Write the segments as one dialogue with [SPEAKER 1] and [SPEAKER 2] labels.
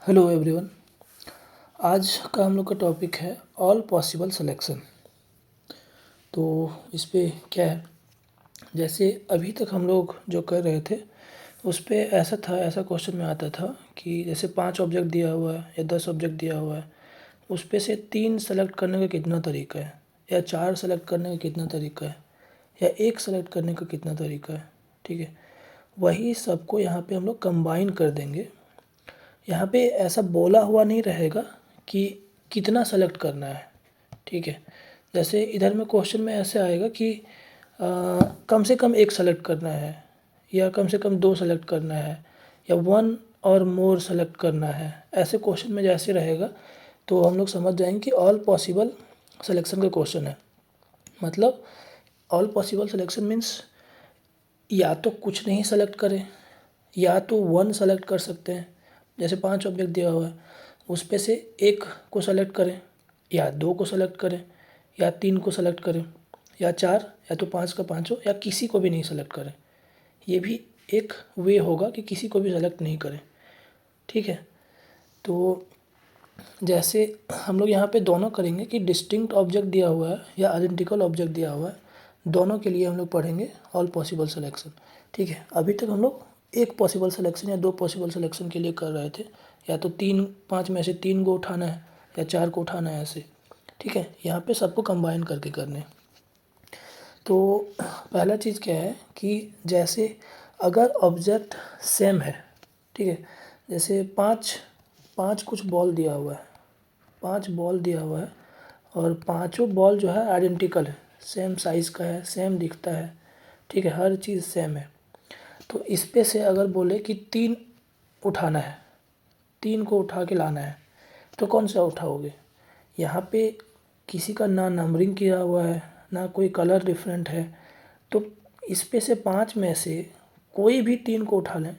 [SPEAKER 1] Hello everyone. आज का हम लोग का टॉपिक है ऑल पॉसिबल सिलेक्शन। तो इस पे क्या है, जैसे अभी तक हम लोग जो कर रहे थे उस पे ऐसा क्वेश्चन में आता था कि जैसे 5 ऑब्जेक्ट दिया हुआ है या 10 ऑब्जेक्ट दिया हुआ है, उस पे से 3 सेलेक्ट करने का कितना तरीका है, या 4 सेलेक्ट करने का कितना तरीका है, या 1 सेलेक्ट करने का कितना तरीका है। ठीक है, वही सबको यहाँ पे हम लोग कंबाइन कर देंगे। यहाँ पे ऐसा बोला हुआ नहीं रहेगा कि कितना सेलेक्ट करना है। ठीक है, जैसे इधर में क्वेश्चन में ऐसे आएगा कि कम से कम 1 सेलेक्ट करना है, या कम से कम 2 सेलेक्ट करना है, या 1 और मोर सेलेक्ट करना है। ऐसे क्वेश्चन में जैसे रहेगा तो हम लोग समझ जाएंगे कि ऑल पॉसिबल सिलेक्शन का क्वेश्चन है। मतलब ऑल पॉसिबल सिलेक्शन मीन्स या तो कुछ नहीं सेलेक्ट करें, या तो 1 सेलेक्ट कर सकते हैं। जैसे 5 ऑब्जेक्ट दिया हुआ है, उस पे से 1 को सेलेक्ट करें, या 2 को सेलेक्ट करें, या 3 को सेलेक्ट करें, या 4, या तो 5 का पाँचों, या किसी को भी नहीं सेलेक्ट करें। ये भी एक वे होगा कि किसी को भी सेलेक्ट नहीं करें। ठीक है, तो जैसे हम लोग यहाँ पे दोनों करेंगे कि डिस्टिंक्ट ऑब्जेक्ट दिया हुआ है या आइडेंटिकल ऑब्जेक्ट दिया हुआ है, दोनों के लिए हम लोग पढ़ेंगे ऑल पॉसिबल सिलेक्शन। ठीक है, अभी तक हम लोग एक पॉसिबल सिलेक्शन या 2 पॉसिबल सिलेक्शन के लिए कर रहे थे, या तो 5 में से 3 को उठाना है या 4 को उठाना है, ऐसे। ठीक है, यहाँ पे सबको कंबाइन करके करने हैं। तो पहला चीज़ क्या है कि जैसे अगर ऑब्जेक्ट सेम है, ठीक है, जैसे पाँच पाँच कुछ बॉल दिया हुआ है, 5 बॉल दिया हुआ है, और पाँचों बॉल जो है आइडेंटिकल है, सेम साइज़ का है, सेम दिखता है। ठीक है, हर चीज़ सेम है। तो इस पे से अगर बोले कि 3 उठाना है, 3 को उठा के लाना है, तो कौन सा उठाओगे? यहाँ पे किसी का ना नंबरिंग किया हुआ है, ना कोई कलर डिफरेंट है। तो इस पे से 5 में से कोई भी 3 को उठा लें,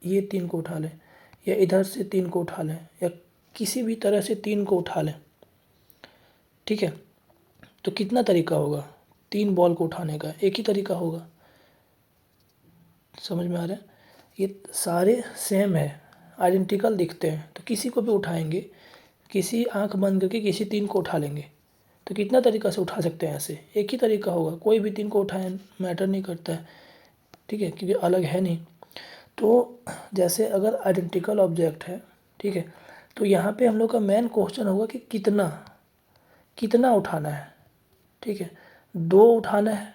[SPEAKER 1] ये 3 को उठा लें, या इधर से 3 को उठा लें, या किसी भी तरह से 3 को उठा लें। ठीक है, तो कितना तरीका होगा 3 बॉल को उठाने का? एक ही तरीका होगा। समझ में आ रहा है? ये सारे सेम है, आइडेंटिकल दिखते हैं, तो किसी को भी उठाएंगे, किसी आंख बंद करके किसी 3 को उठा लेंगे, तो कितना तरीका से उठा सकते हैं? ऐसे एक ही तरीका होगा, कोई भी 3 को उठाएं मैटर नहीं करता है। ठीक है, क्योंकि अलग है नहीं। तो जैसे अगर आइडेंटिकल ऑब्जेक्ट है, ठीक है, तो यहाँ पे हम लोग का मेन क्वेश्चन होगा कि कितना कितना उठाना है। ठीक है, 2 उठाना है,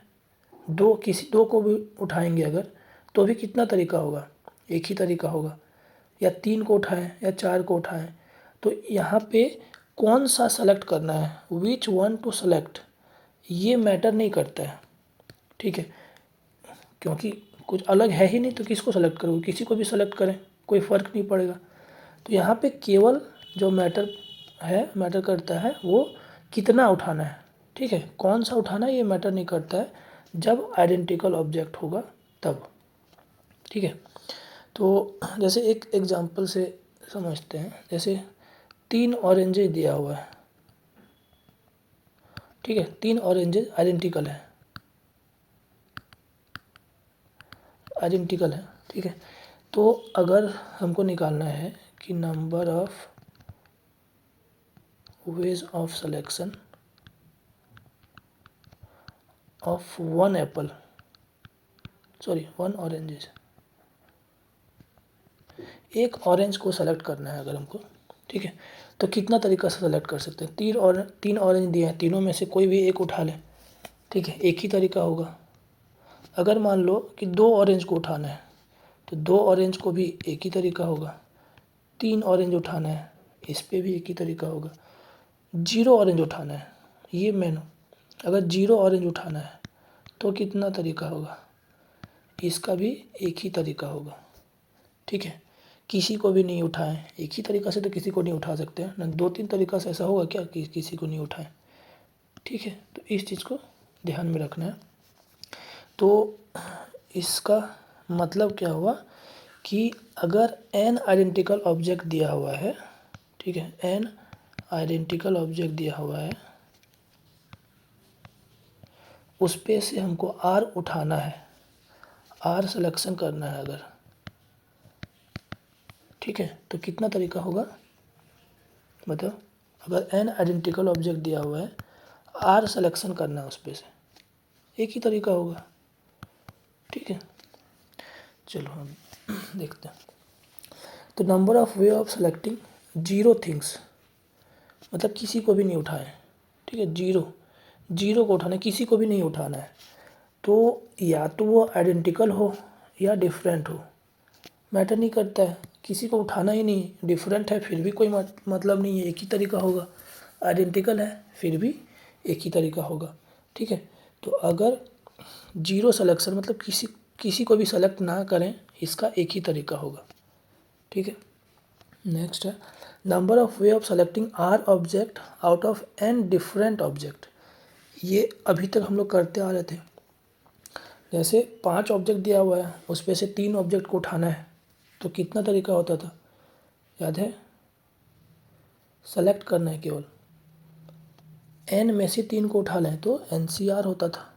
[SPEAKER 1] किसी 2 को भी उठाएंगे अगर, तो भी कितना तरीका होगा? एक ही तरीका होगा। या 3 को उठाएं या 4 को उठाएं, तो यहाँ पे कौन सा सेलेक्ट करना है, विच वन टू सेलेक्ट, ये मैटर नहीं करता है। ठीक है, क्योंकि कुछ अलग है ही नहीं, तो किसको सेलेक्ट करोगे? किसी को भी सेलेक्ट करें, कोई फ़र्क नहीं पड़ेगा। तो यहाँ पे केवल जो मैटर करता है वो कितना उठाना है। ठीक है, कौन सा उठाना है ये मैटर नहीं करता है, जब आइडेंटिकल ऑब्जेक्ट होगा तब। ठीक है, तो जैसे एक एग्जांपल से समझते हैं। जैसे 3 ऑरेंजेस दिया हुआ है, ठीक है, 3 ऑरेंजेस आइडेंटिकल है। ठीक है, तो अगर हमको निकालना है कि number of ways of selection of 1 oranges, एक ऑरेंज को सेलेक्ट करना है अगर हमको, ठीक है, तो कितना तरीका से सेलेक्ट कर सकते हैं? 3 ऑरेंज दिए हैं, तीनों में से कोई भी एक उठा लें। ठीक है, एक ही तरीका होगा। अगर मान लो कि 2 ऑरेंज को उठाना है, तो 2 ऑरेंज को भी एक ही तरीका होगा। 3 ऑरेंज उठाना है, इस पे भी एक ही तरीका होगा। 0 ऑरेंज उठाना है, ये मेन, अगर 0 ऑरेंज उठाना है तो कितना तरीका होगा? इसका भी एक ही तरीका होगा। ठीक है, किसी को भी नहीं उठाएं, एक ही तरीका से तो किसी को नहीं उठा सकते हैं ना, 2-3 तरीका से ऐसा होगा क्या कि किसी को नहीं उठाएं? ठीक है, तो इस चीज़ को ध्यान में रखना है। तो इसका मतलब क्या हुआ कि अगर n आइडेंटिकल ऑब्जेक्ट दिया हुआ है, ठीक है, n आइडेंटिकल ऑब्जेक्ट दिया हुआ है, उस पे से हमको r उठाना है, r सिलेक्शन करना है अगर, ठीक है, तो कितना तरीका होगा बताओ। अगर n आइडेंटिकल ऑब्जेक्ट दिया हुआ है, r सिलेक्शन करना है उस पे से, एक ही तरीका होगा। ठीक है, चलो हम देखते हैं। तो number of way of selecting 0 things, मतलब किसी को भी नहीं उठाए। ठीक है, जीरो को उठाना है, किसी को भी नहीं उठाना है। तो या तो वो आइडेंटिकल हो या डिफरेंट हो, मैटर नहीं करता है, किसी को उठाना ही नहीं। डिफरेंट है फिर भी कोई मतलब नहीं है, एक ही तरीका होगा। आइडेंटिकल है फिर भी एक ही तरीका होगा। ठीक है, तो अगर जीरो सिलेक्शन मतलब किसी को भी सेलेक्ट ना करें, इसका एक ही तरीका होगा। ठीक है, नेक्स्ट है number of way of selecting R object out of N different object. ये अभी तक हम लोग करते आ रहे थे। जैसे 5 ऑब्जेक्ट दिया हुआ है, उस पे से 3 ऑब्जेक्ट को उठाना है, तो कितना तरीका होता था याद है? सेलेक्ट करना है केवल, n में से 3 को उठा लें तो NCR होता था।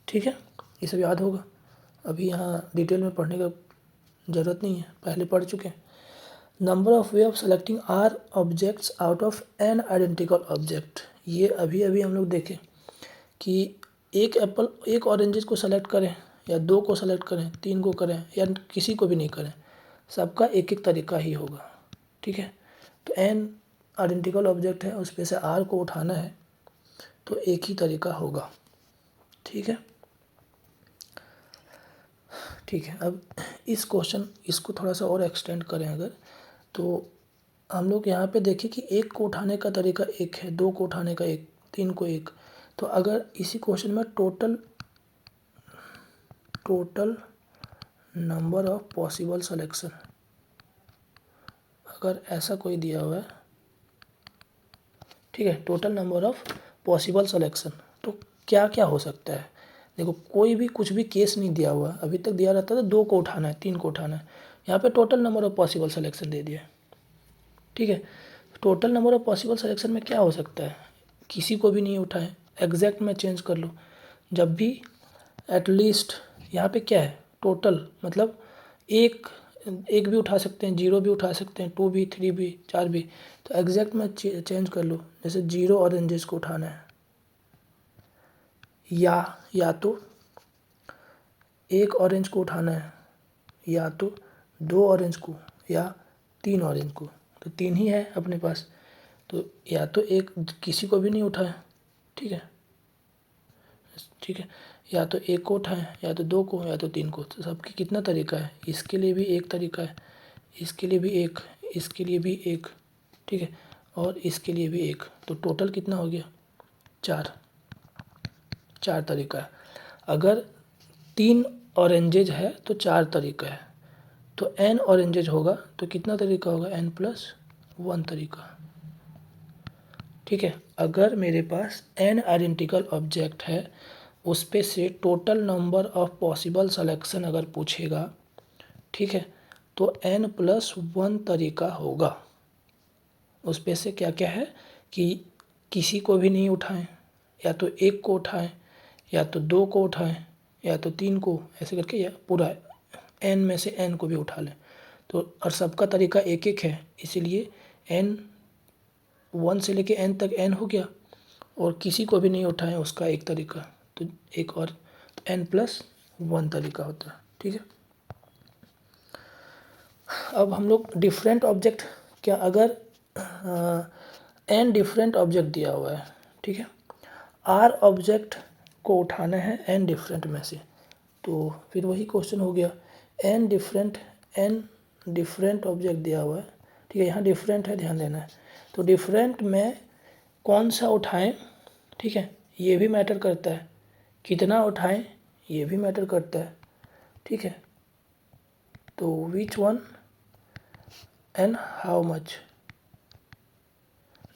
[SPEAKER 1] ठीक है, ये सब याद होगा, अभी यहाँ डिटेल में पढ़ने का ज़रूरत नहीं है, पहले पढ़ चुके हैं। Number of way of selecting R objects out of N identical object, ये अभी अभी हम लोग देखें कि एक ऑरेंजेस को सेलेक्ट करें या 2 को सेलेक्ट करें, 3 को करें या किसी को भी नहीं करें, सबका एक एक तरीका ही होगा। ठीक है, तो एन आइडेंटिकल ऑब्जेक्ट है, उस पे से आर को उठाना है, तो एक ही तरीका होगा। ठीक है, ठीक है। अब इस क्वेश्चन इसको थोड़ा सा और एक्सटेंड करें अगर, तो हम लोग यहाँ पे देखें कि 1 को उठाने का तरीका एक है, 2 को उठाने का एक, 3 को एक। तो अगर इसी क्वेश्चन में total number of possible selection अगर ऐसा कोई दिया हुआ है, ठीक है, total number of possible selection, तो क्या क्या हो सकता है। देखो कोई भी कुछ भी केस नहीं दिया हुआ, अभी तक दिया रहता था 2 को उठाना है, 3 को उठाना है, यहाँ पे total number of possible selection दे दिया है। ठीक है, total number of possible selection में क्या हो सकता है, किसी को भी नहीं उठाए, एग्जैक्ट में चेंज कर लो। जब भी एटलीस्ट, यहाँ पे क्या है टोटल, मतलब एक एक भी उठा सकते हैं, 0 भी उठा सकते हैं, 2 भी, 3 भी, 4 भी। तो एग्जैक्ट में चेंज कर लो, जैसे 0 ऑरेंजेस को उठाना है, या तो 1 ऑरेंज को उठाना है, या तो 2 ऑरेंज को, या 3 ऑरेंज को। तो 3 ही है अपने पास, तो या तो एक किसी को भी नहीं उठाए। ठीक है, ठीक है, या तो 1 को उठाएं, या तो 2 को, या तो 3 को। तो सबकी कितना तरीका है, इसके लिए भी एक तरीका है, इसके लिए भी एक, इसके लिए भी एक, ठीक है, और इसके लिए भी एक। तो टोटल कितना हो गया, 4 तरीका है। अगर 3 ऑरेंजेज है तो 4 तरीका है, तो n ऑरेंजेज होगा तो कितना तरीका होगा, n+1 तरीका। ठीक है, अगर मेरे पास n आइडेंटिकल ऑब्जेक्ट है, उस पे से total number of possible selection अगर पूछेगा, ठीक है, तो n+1 तरीका होगा। उस पे से क्या क्या है कि किसी को भी नहीं उठाएं, या तो 1 को उठाएं, या तो 2 को उठाएं, या तो 3 को, ऐसे करके, या पूरा n में से n को भी उठा लें। तो और सबका तरीका एक एक है, इसीलिए n1 से लेके n तक n हो गया, और किसी को भी नहीं उठाएं उसका एक तरीका, तो एक और n+1 तरीका होता है। ठीक है, अब हम लोग डिफरेंट ऑब्जेक्ट, क्या अगर n डिफरेंट ऑब्जेक्ट दिया हुआ है, ठीक है, r ऑब्जेक्ट को उठाना है n डिफरेंट में से, तो फिर वही क्वेश्चन हो गया, n डिफरेंट ऑब्जेक्ट दिया हुआ है, ठीक है, यहाँ डिफरेंट है, ध्यान देना है। तो डिफरेंट में कौन सा उठाएं, ठीक है, ये भी मैटर करता है, कितना उठाएं ये भी मैटर करता है। ठीक है, तो which one and how much,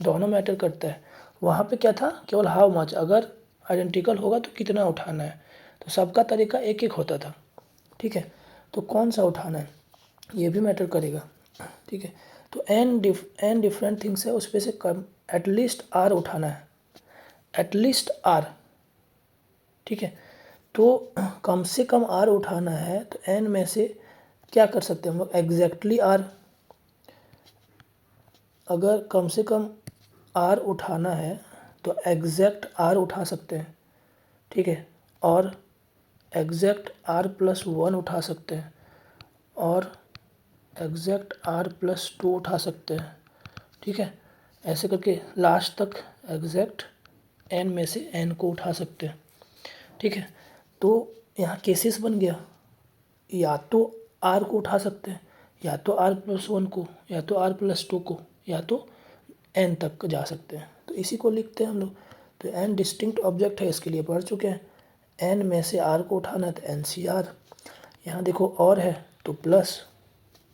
[SPEAKER 1] दोनों मैटर करता है। वहाँ पे क्या था, केवल हाउ मच, अगर आइडेंटिकल होगा तो कितना उठाना है, तो सबका तरीका एक एक होता था। ठीक है, तो कौन सा उठाना है ये भी मैटर करेगा। ठीक है, तो n डिफरेंट थिंग्स है, उस पे से कम एटलीस्ट r उठाना है, एटलीस्ट r। ठीक है, तो कम से कम r उठाना है, तो n में से क्या कर सकते हैं हम लोग, एग्जैक्टली आर, अगर कम से कम आर उठाना है तो एग्जैक्ट आर उठा सकते हैं, ठीक है, और एग्जैक्ट आर प्लस वन उठा सकते हैं, और एग्जैक्ट आर प्लस टू उठा सकते हैं, ठीक है। ऐसे करके लास्ट तक एग्जैक्ट एन में से एन को उठा सकते हैं, ठीक है। तो यहाँ केसेस बन गया, या तो आर को उठा सकते हैं, या तो आर प्लस वन को, या तो आर प्लस टू को, या तो एन तक जा सकते हैं। तो इसी को लिखते हैं हम लोग। तो एन डिस्टिंक्ट ऑब्जेक्ट है, इसके लिए पढ़ चुके हैं। एन में से आर को उठाना है तो एन सी आर, यहाँ देखो और है तो प्लस,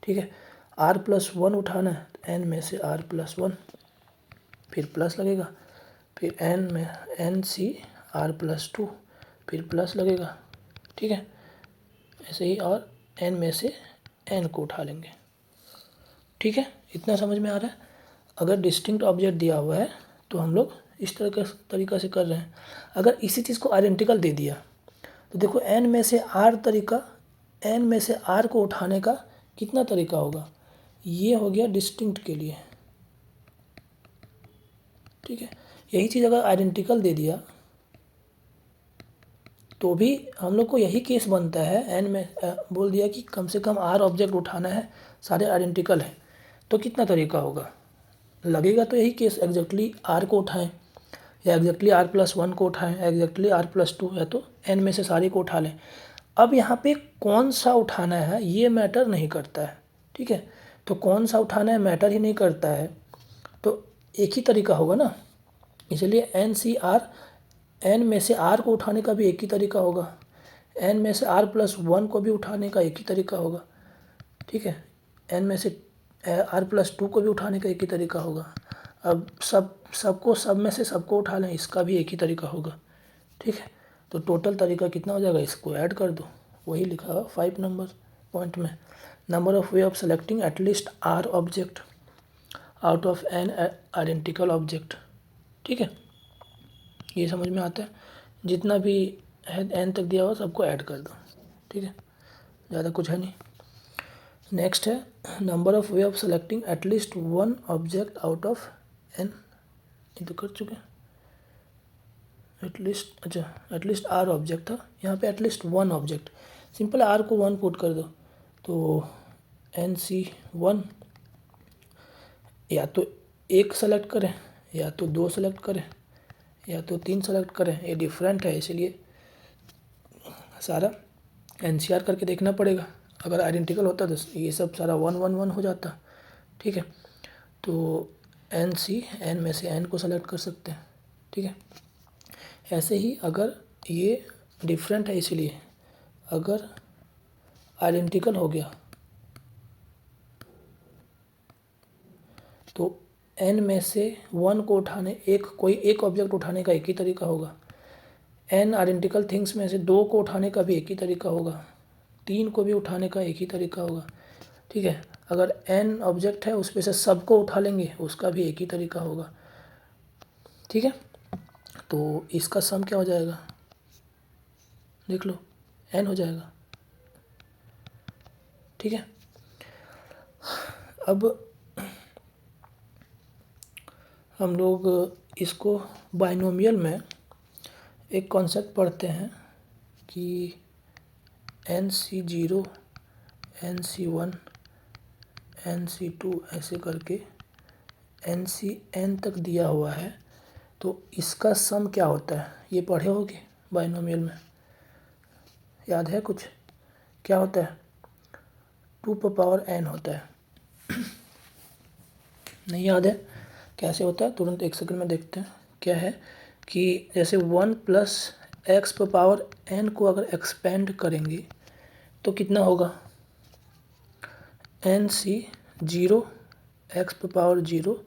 [SPEAKER 1] ठीक है। आर प्लस वन उठाना है तो एन में से आर प्लस वन, फिर प्लस लगेगा, फिर एन में N C R plus two, फिर प्लस लगेगा, ठीक है। ऐसे ही और एन में से एन को उठा लेंगे, ठीक है। इतना समझ में आ रहा है। अगर डिस्टिंक्ट ऑब्जेक्ट दिया हुआ है तो हम लोग इस तरह का तरीका से कर रहे हैं। अगर इसी चीज़ को आइडेंटिकल दे दिया तो देखो एन में से आर तरीका, एन में से आर को उठाने का कितना तरीका होगा, ये हो गया डिस्टिंक्ट के लिए, ठीक है। यही चीज़ अगर आइडेंटिकल दे दिया तो भी हम लोग को यही केस बनता है। एन में बोल दिया कि कम से कम आर ऑब्जेक्ट उठाना है, सारे आइडेंटिकल हैं, तो कितना तरीका होगा, लगेगा तो यही केस, एग्जैक्टली आर को उठाएं, या एग्जैक्टली आर प्लस वन को उठाएं, एग्जैक्टली आर प्लस टू, या तो एन में से सारी को उठा लें। अब यहाँ पे कौन सा उठाना है ये मैटर नहीं करता है, ठीक है। तो कौन सा उठाना है मैटर ही नहीं करता है, तो एक ही तरीका होगा ना, इसलिए एन सी आर, एन में से आर को उठाने का भी एक ही तरीका होगा, एन में से आर प्लस वन को भी उठाने का एक ही तरीका होगा, ठीक है। एन में से आर प्लस टू को भी उठाने का एक ही तरीका होगा। अब सब में से सबको उठा लें, इसका भी एक ही तरीका होगा, ठीक है। तो टोटल तरीका कितना हो जाएगा, इसको ऐड कर दो, वही लिखा हुआ 5 नंबर पॉइंट में। Number of way of selecting at least R object out of N identical object, ठीक है। ये समझ में आता है, जितना भी है एन तक दिया हुआ सबको ऐड कर दो, ठीक है, ज़्यादा कुछ है नहीं। नेक्स्ट है number of way of selecting at least one object out of N, ये तो कर चुके हैं। एटलीस्ट, अच्छा एटलीस्ट आर ऑब्जेक्ट था, यहाँ पे at least one object, simple R को वन पुट कर दो, तो एन सी वन, या तो एक सेलेक्ट करें, या तो दो सेलेक्ट करें, या तो तीन सेलेक्ट करें, ये डिफरेंट है इसलिए सारा एनसीआर करके देखना पड़ेगा। अगर आइडेंटिकल होता तो ये सब सारा 1 1 1 हो जाता, ठीक है। तो एन सी, एन में से एन को सेलेक्ट कर सकते हैं, ठीक है। ऐसे ही अगर ये डिफरेंट है इसलिए अगर आइडेंटिकल हो गया तो एन में से वन को उठाने, कोई एक ऑब्जेक्ट उठाने का एक ही तरीका होगा। एन आइडेंटिकल थिंग्स में से दो को उठाने का भी एक ही तरीका होगा, तीन को भी उठाने का एक ही तरीका होगा, ठीक है। अगर एन ऑब्जेक्ट है उसमें से सबको उठा लेंगे, उसका भी एक ही तरीका होगा, ठीक है। तो इसका सम क्या हो जाएगा, देख लो, एन हो जाएगा, ठीक है। अब हम लोग इसको बाइनोमियल में एक कॉन्सेप्ट पढ़ते हैं कि N C zero, N C one, N C two, ऐसे करके एन सी एन तक दिया हुआ है, तो इसका सम क्या होता है, ये पढ़े होगे बाइनोमियल में, याद है कुछ, क्या होता है, 2 पावर एन होता है, नहीं याद है कैसे होता है, तुरंत एक सेकंड में देखते हैं। क्या है कि जैसे 1 प्लस एक्स पावर एन को अगर एक्सपेंड करेंगे तो कितना होगा, N C zero, X power zero,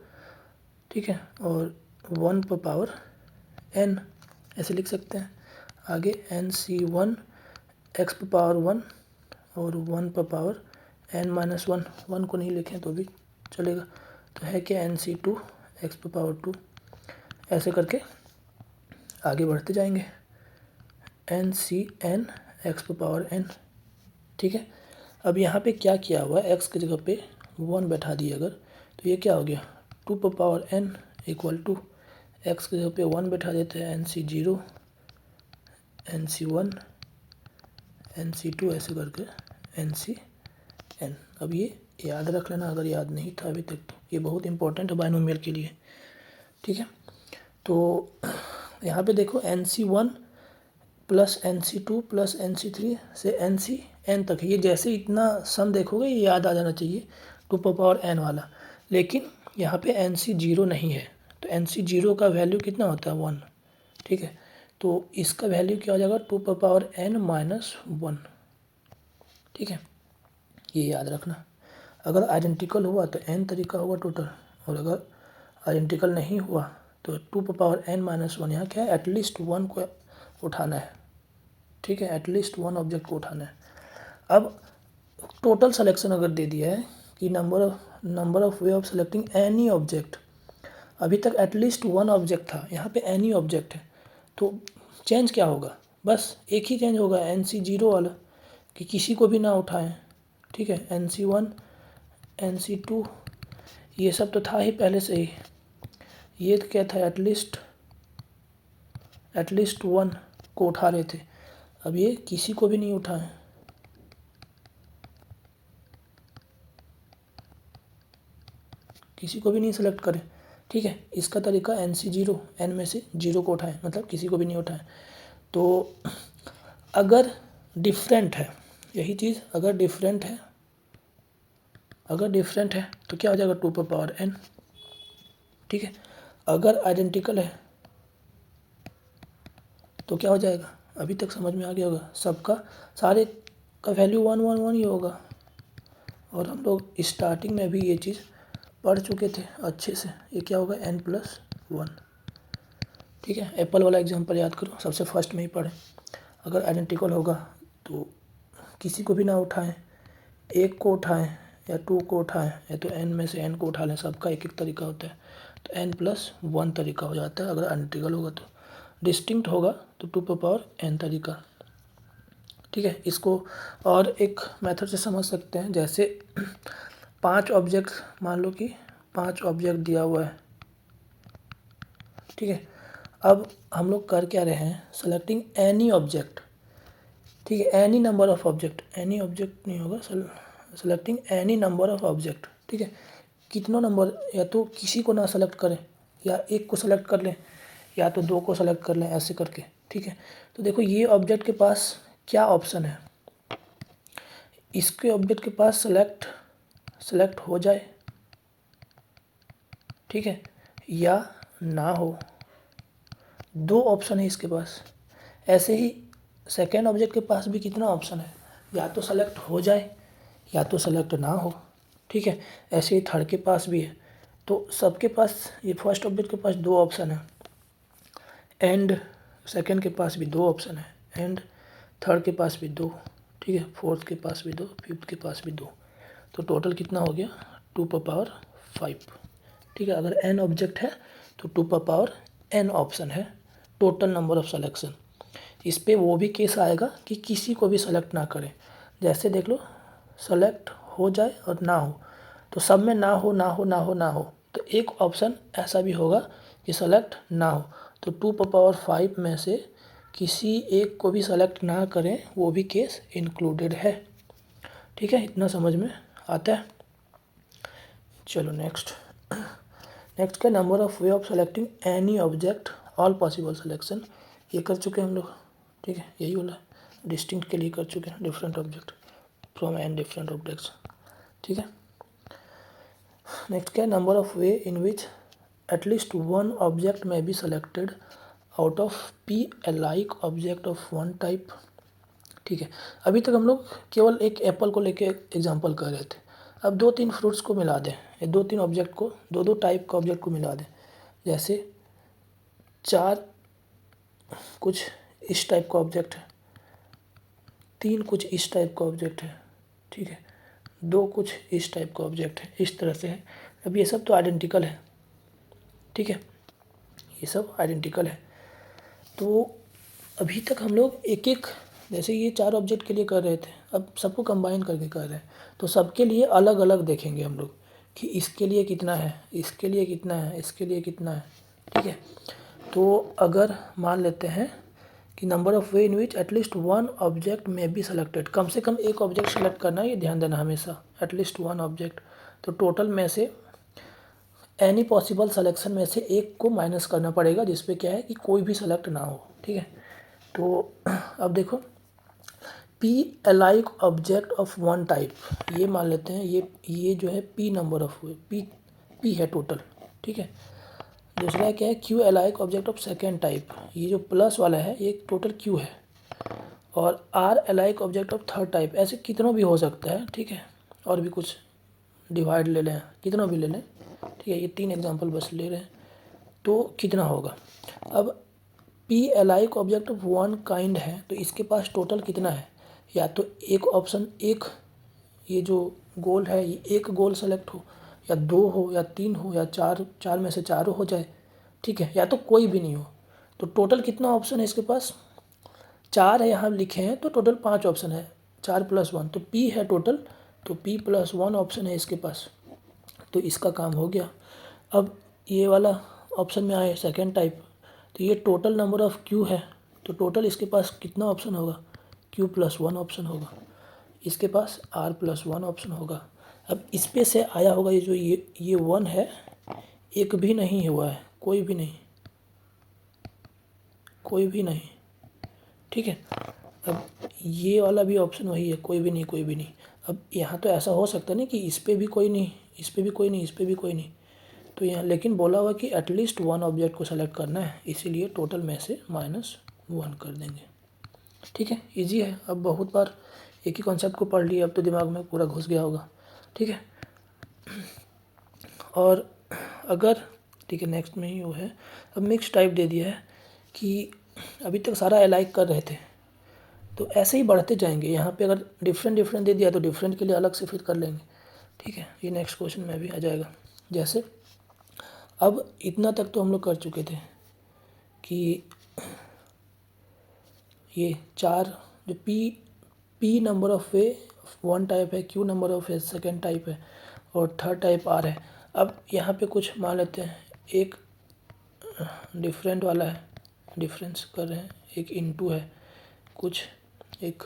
[SPEAKER 1] ठीक है, और 1 पावर एन, ऐसे लिख सकते हैं। आगे N C one, X power one, और 1 power N minus one, one को नहीं लिखें तो भी चलेगा। तो है क्या, N C two, X power two, ऐसे करके आगे बढ़ते जाएंगे, N C N, X power N, ठीक है। अब यहाँ पे क्या किया हुआ है, एक्स की जगह पे 1 बैठा दिए अगर, तो ये क्या हो गया 2n इक्वल टू एक्स की जगह पे 1 बैठा देते हैं NC0 NC1 NC2 ऐसे करके NCn। अब ये याद रख लेना अगर याद नहीं था अभी तक, तो ये बहुत इंपॉर्टेंट है बाइनोमियल के लिए, ठीक है। तो यहाँ पे देखो NC1 plus NC2 plus NC3 से NCn तक, ये जैसे इतना सम देखोगे ये याद आ जाना चाहिए 2n वाला। लेकिन यहाँ पे NC0 नहीं है, तो NC0 का वैल्यू कितना होता है 1, ठीक है। तो इसका वैल्यू क्या हो जाएगा 2n-1, ठीक है। ये याद रखना। अगर आइडेंटिकल हुआ तो n तरीका होगा टोटल, और अगर आइडेंटिकल नहीं हुआ तो 2n-1, यहाँ क्या है एटलीस्ट 1 को उठाना है, ठीक है, एटलीस्ट 1 ऑब्जेक्ट को उठाना है। अब टोटल सिलेक्शन अगर दे दिया है कि number of way of selecting any object, अभी तक एटलीस्ट 1 ऑब्जेक्ट था, यहाँ पे एनी ऑब्जेक्ट है, तो चेंज क्या होगा, बस एक ही चेंज होगा NC0 वाला कि किसी को भी ना उठाएं, ठीक है। NC1 NC2 ये सब तो था ही पहले से ही, ये तो क्या था एटलीस्ट 1 को उठा रहे थे, अब ये किसी को भी नहीं उठाएं, किसी को भी नहीं सेलेक्ट करें, ठीक है। इसका तरीका NC0 n में से 0 को उठाएं, मतलब किसी को भी नहीं उठाएं। तो अगर डिफरेंट है, यही चीज़ अगर डिफरेंट है तो क्या हो जाएगा 2n, ठीक है। अगर आइडेंटिकल है तो क्या हो जाएगा, अभी तक समझ में आ गया होगा, सबका सारे का वैल्यू 1 1 1 ही होगा। और हम लोग स्टार्टिंग में भी ये चीज़ पढ़ चुके थे अच्छे से, ये क्या होगा n+1, ठीक है। एप्पल वाला एग्जांपल याद करो, सबसे फर्स्ट में ही पढ़े। अगर आइडेंटिकल होगा तो किसी को भी ना उठाएं, एक को उठाएं या 2 को उठाएं, या तो n में से n को उठा लें, सबका एक एक तरीका होता है, तो n+1 तरीका हो जाता है अगर आइडेंटिकल होगा। तो डिस्टिंक्ट होगा तो 2n तरीका, ठीक है। इसको और एक मेथड से समझ सकते हैं, जैसे 5 ऑब्जेक्ट, मान लो कि 5 ऑब्जेक्ट दिया हुआ है, ठीक है। अब हम लोग कर क्या रहे हैं, सेलेक्टिंग एनी ऑब्जेक्ट, ठीक है, any number of object, any object नहीं होगा, selecting any number of object, ठीक है। कितना नंबर, या तो किसी को ना सेलेक्ट करें, या एक को सेलेक्ट कर लें, या तो 2 को सेलेक्ट कर लें, ऐसे करके, ठीक है। तो देखो ये ऑब्जेक्ट के पास क्या ऑप्शन है, इसके ऑब्जेक्ट के पास सेलेक्ट हो जाए, ठीक है, या ना हो, 2 ऑप्शन है इसके पास। ऐसे ही सेकेंड ऑब्जेक्ट के पास भी कितना ऑप्शन है, या तो सेलेक्ट हो जाए या तो सेलेक्ट ना हो, ठीक है। ऐसे ही थर्ड के पास भी है। तो सबके पास, ये फर्स्ट ऑब्जेक्ट के पास 2 ऑप्शन है, एंड सेकेंड के पास भी 2 ऑप्शन है, एंड थर्ड के पास भी 2, ठीक है, फोर्थ के पास भी 2, फिफ्थ के पास भी 2। तो टोटल कितना हो गया 2^5, ठीक है। अगर n ऑब्जेक्ट है तो 2n ऑप्शन है टोटल नंबर ऑफ सेलेक्शन। इस पे वो भी केस आएगा कि किसी को भी सेलेक्ट ना करें, जैसे देख लो सेलेक्ट हो जाए और ना हो, तो सब में ना हो ना हो ना हो ना हो, तो एक ऑप्शन ऐसा भी होगा कि सेलेक्ट ना हो, तो 2^5 में से किसी एक को भी सेलेक्ट ना करें, वो भी केस इंक्लूडेड है, ठीक है। इतना समझ में आता है। चलो नेक्स्ट क्या, number of way of selecting any object all possible selection, ये कर चुके हैं हम लोग, ठीक है। यही वाला डिस्टिंक्ट के लिए कर चुके हैं, different object from n different objects, ठीक है। नेक्स्ट क्या है, number of way in which at least 1 object में be selected out of P alike object of 1 type, ठीक है। अभी तक हम लोग केवल एक एप्पल को लेके एग्जांपल कर रहे थे, अब 2-3 फ्रूट्स को मिला दें, या 2-3 ऑब्जेक्ट को, 2-2 टाइप का ऑब्जेक्ट को मिला दें, जैसे 4 कुछ इस टाइप का ऑब्जेक्ट है, 3 कुछ इस टाइप का ऑब्जेक्ट है, ठीक है, 2 कुछ इस टाइप का ऑब्जेक्ट है, इस तरह से है। अब ये सब तो आइडेंटिकल है, ठीक है, ये सब आइडेंटिकल है। तो अभी तक हम लोग एक एक जैसे ये 4 ऑब्जेक्ट के लिए कर रहे थे, अब सबको कंबाइन करके कर रहे हैं, तो सबके लिए अलग अलग देखेंगे हम लोग कि इसके लिए कितना है, इसके लिए कितना है, इसके लिए कितना है। ठीक है, तो अगर मान लेते हैं कि number of way in which at least one object में बी सेलेक्टेड, कम से कम एक ऑब्जेक्ट सेलेक्ट करना है, ये ध्यान देना हमेशा, एटलीस्ट वन ऑब्जेक्ट। तो टोटल में से एनी पॉसिबल सिलेक्शन में से एक को माइनस करना पड़ेगा, जिसपे क्या है कि कोई भी सेलेक्ट ना हो। ठीक है, तो अब देखो P alike object of one type, ये मान लेते हैं ये जो है पी नंबर ऑफ पी है टोटल। ठीक है, दूसरा क्या है Q alike object of second type, ये जो प्लस वाला है ये टोटल क्यू है। और are alike object of third type, ऐसे कितनों भी हो सकता है। ठीक है, और भी कुछ डिवाइड ले लें, कितनों भी ले लें। ठीक है, ये 3 एग्जांपल बस ले रहे हैं, तो कितना होगा। अब P alike object of one kind है, तो इसके पास टोटल कितना है, या तो एक ऑप्शन एक, ये जो गोल है ये एक गोल सेलेक्ट हो, या 2 हो, या 3 हो, या 4 में से चारों हो जाए। ठीक है, या तो कोई भी नहीं हो। तो टोटल कितना ऑप्शन है इसके पास, 4 है, यहाँ लिखे हैं, तो टोटल 5 ऑप्शन है, 4 + 1 तो पी है टोटल, तो p + 1 ऑप्शन है इसके पास, तो इसका काम हो गया। अब ये वाला ऑप्शन में आए सेकेंड टाइप, तो ये टोटल नंबर ऑफ़ क्यू है, तो टोटल इसके पास कितना ऑप्शन होगा, q + 1 ऑप्शन होगा, इसके पास r + 1 ऑप्शन होगा। अब इस पे से आया होगा ये जो ये 1 है, एक भी नहीं हुआ है, कोई भी नहीं, कोई भी नहीं। ठीक है, अब ये वाला भी ऑप्शन वही है, कोई भी नहीं, कोई भी नहीं। अब यहाँ तो ऐसा हो सकता नहीं कि इस पे भी कोई नहीं, इस पे भी कोई नहीं, इस पे भी कोई नहीं, तो यहाँ लेकिन बोला हुआ कि एटलीस्ट वन ऑब्जेक्ट को सेलेक्ट करना है, इसीलिए टोटल में से -1 कर देंगे। ठीक है, इजी है। अब बहुत बार एक ही कॉन्सेप्ट को पढ़ लिया, अब तो दिमाग में पूरा घुस गया होगा। ठीक है, और अगर ठीक है नेक्स्ट में ही वो है, अब मिक्स टाइप दे दिया है कि अभी तक सारा अलाइक कर रहे थे, तो ऐसे ही बढ़ते जाएंगे। यहाँ पे अगर डिफरेंट दे दिया तो डिफरेंट के लिए अलग से फिर कर लेंगे। ठीक है, ये नेक्स्ट क्वेश्चन में भी आ जाएगा। जैसे अब इतना तक तो हम लोग कर चुके थे कि ये 4 जो p number of way one type है, q number of way second type है, और थर्ड टाइप आर है। अब यहाँ पे कुछ मान लेते हैं, एक डिफरेंट वाला है, डिफरेंस कर रहे हैं, एक इनटू है, कुछ एक